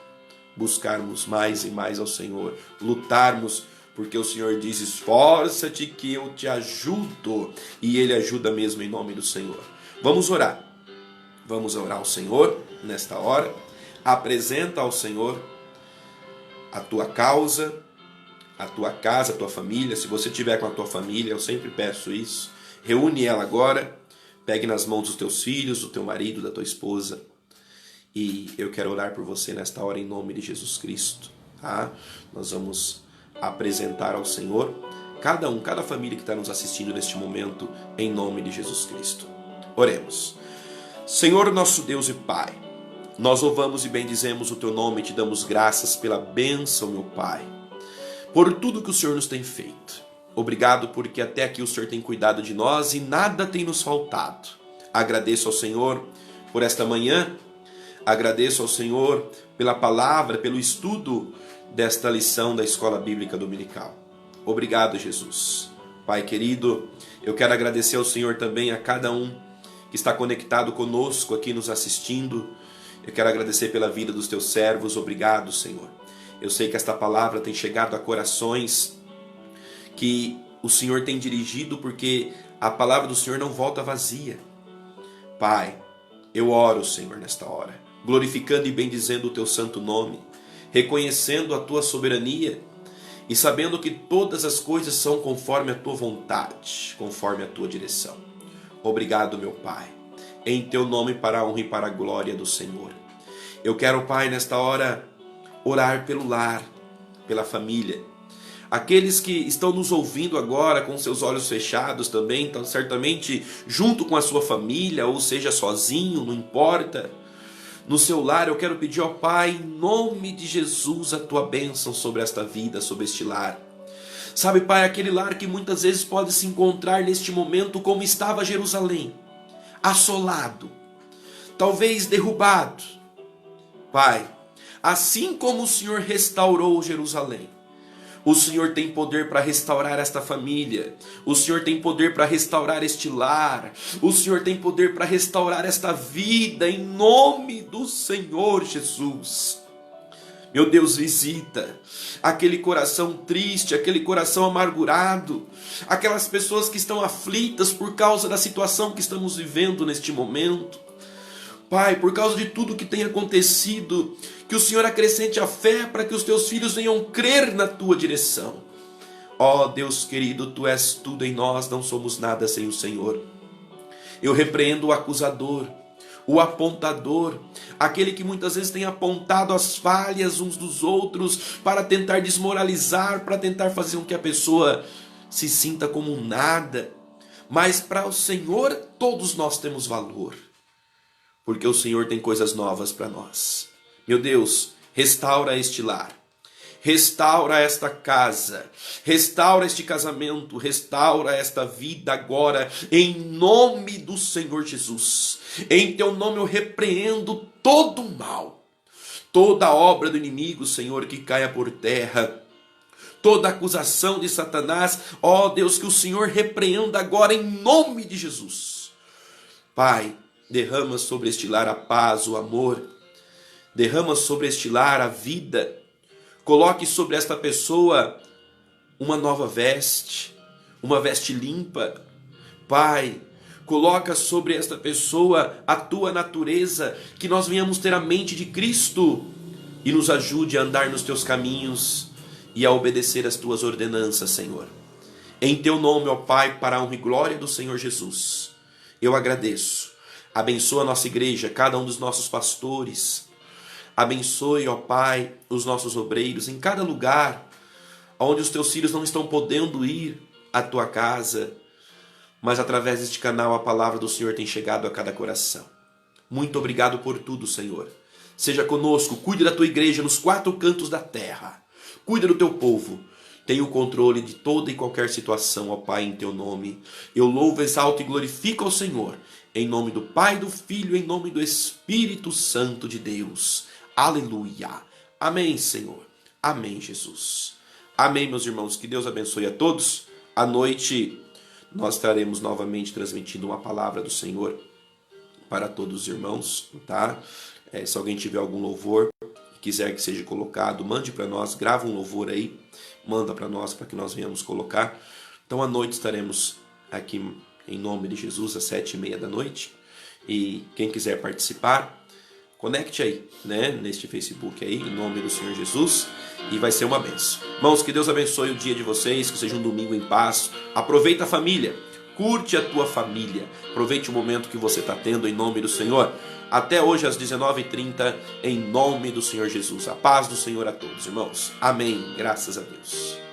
buscarmos mais e mais ao Senhor, lutarmos, porque o Senhor diz, esforça-te que eu te ajudo. E Ele ajuda mesmo em nome do Senhor. Vamos orar. Vamos orar ao Senhor nesta hora. Apresenta ao Senhor a tua causa, a tua casa, a tua família. Se você estiver com a tua família, eu sempre peço isso. Reúne ela agora. Pegue nas mãos dos teus filhos, do teu marido, da tua esposa. E eu quero orar por você nesta hora em nome de Jesus Cristo. Tá? Nós vamos apresentar ao Senhor cada família que está nos assistindo neste momento em nome de Jesus Cristo. Oremos. Senhor nosso Deus e Pai, nós louvamos e bendizemos o Teu nome e Te damos graças pela bênção, meu Pai, por tudo que o Senhor nos tem feito. Obrigado porque até aqui o Senhor tem cuidado de nós e nada tem nos faltado. Agradeço ao Senhor por esta manhã, agradeço ao Senhor pela palavra, pelo estudo desta lição da Escola Bíblica Dominical. Obrigado, Jesus. Pai querido, eu quero agradecer ao Senhor também a cada um que está conectado conosco aqui nos assistindo. Eu quero agradecer pela vida dos teus servos. Obrigado, Senhor. Eu sei que esta palavra tem chegado a corações que o Senhor tem dirigido, porque a palavra do Senhor não volta vazia. Pai, eu oro, Senhor, nesta hora, glorificando e bendizendo o teu santo nome, reconhecendo a tua soberania e sabendo que todas as coisas são conforme a tua vontade, conforme a tua direção. Obrigado, meu Pai, em Teu nome, para a honra e para a glória do Senhor. Eu quero, Pai, nesta hora, orar pelo lar, pela família. Aqueles que estão nos ouvindo agora com seus olhos fechados também, então, certamente junto com a sua família, ou seja, sozinho, não importa. No seu lar, eu quero pedir ao Pai, em nome de Jesus, a Tua bênção sobre esta vida, sobre este lar. Sabe, Pai, aquele lar que muitas vezes pode se encontrar neste momento como estava Jerusalém, assolado, talvez derrubado. Pai, assim como o Senhor restaurou Jerusalém, o Senhor tem poder para restaurar esta família. O Senhor tem poder para restaurar este lar. O Senhor tem poder para restaurar esta vida, em nome do Senhor Jesus. Meu Deus, visita aquele coração triste, aquele coração amargurado, aquelas pessoas que estão aflitas por causa da situação que estamos vivendo neste momento. Pai, por causa de tudo que tem acontecido, que o Senhor acrescente a fé para que os teus filhos venham crer na tua direção. Ó Deus querido, tu és tudo em nós, não somos nada sem o Senhor. Eu repreendo o acusador, o apontador, aquele que muitas vezes tem apontado as falhas uns dos outros para tentar desmoralizar, para tentar fazer com que a pessoa se sinta como um nada. Mas para o Senhor todos nós temos valor, porque o Senhor tem coisas novas para nós. Meu Deus, restaura este lar, restaura esta casa, restaura este casamento, restaura esta vida agora, em nome do Senhor Jesus. Em teu nome eu repreendo todo o mal, toda obra do inimigo, Senhor, que caia por terra, toda acusação de Satanás, ó Deus, que o Senhor repreenda agora em nome de Jesus. Pai, derrama sobre este lar a paz, o amor. Derrama sobre este lar a vida. Coloque sobre esta pessoa uma nova veste, uma veste limpa. Pai, coloca sobre esta pessoa a tua natureza, que nós venhamos ter a mente de Cristo e nos ajude a andar nos teus caminhos e a obedecer as tuas ordenanças, Senhor. Em teu nome, ó Pai, para a honra e glória do Senhor Jesus, eu agradeço. Abençoa a nossa igreja, cada um dos nossos pastores. Abençoe, ó Pai, os nossos obreiros em cada lugar onde os teus filhos não estão podendo ir à tua casa, mas através deste canal a palavra do Senhor tem chegado a cada coração. Muito obrigado por tudo, Senhor. Seja conosco, cuide da tua igreja nos 4 cantos da terra. Cuida do teu povo. Tenha o controle de toda e qualquer situação, ó Pai, em teu nome. Eu louvo, exalto e glorifico ao Senhor. Em nome do Pai, do Filho, em nome do Espírito Santo de Deus. Aleluia. Amém, Senhor. Amém, Jesus. Amém, meus irmãos. Que Deus abençoe a todos. À noite nós estaremos novamente transmitindo uma palavra do Senhor para todos os irmãos, tá? Se alguém tiver algum louvor e quiser que seja colocado, mande para nós, grava um louvor aí, manda para nós para que nós venhamos colocar. Então à noite estaremos aqui em nome de Jesus às 7h30 da noite. E quem quiser participar, conecte aí, né, neste Facebook aí, em nome do Senhor Jesus, e vai ser uma bênção. Irmãos, que Deus abençoe o dia de vocês, que seja um domingo em paz. Aproveita a família, curte a tua família, aproveite o momento que você está tendo em nome do Senhor. Até hoje às 19h30, em nome do Senhor Jesus. A paz do Senhor a todos, irmãos. Amém. Graças a Deus.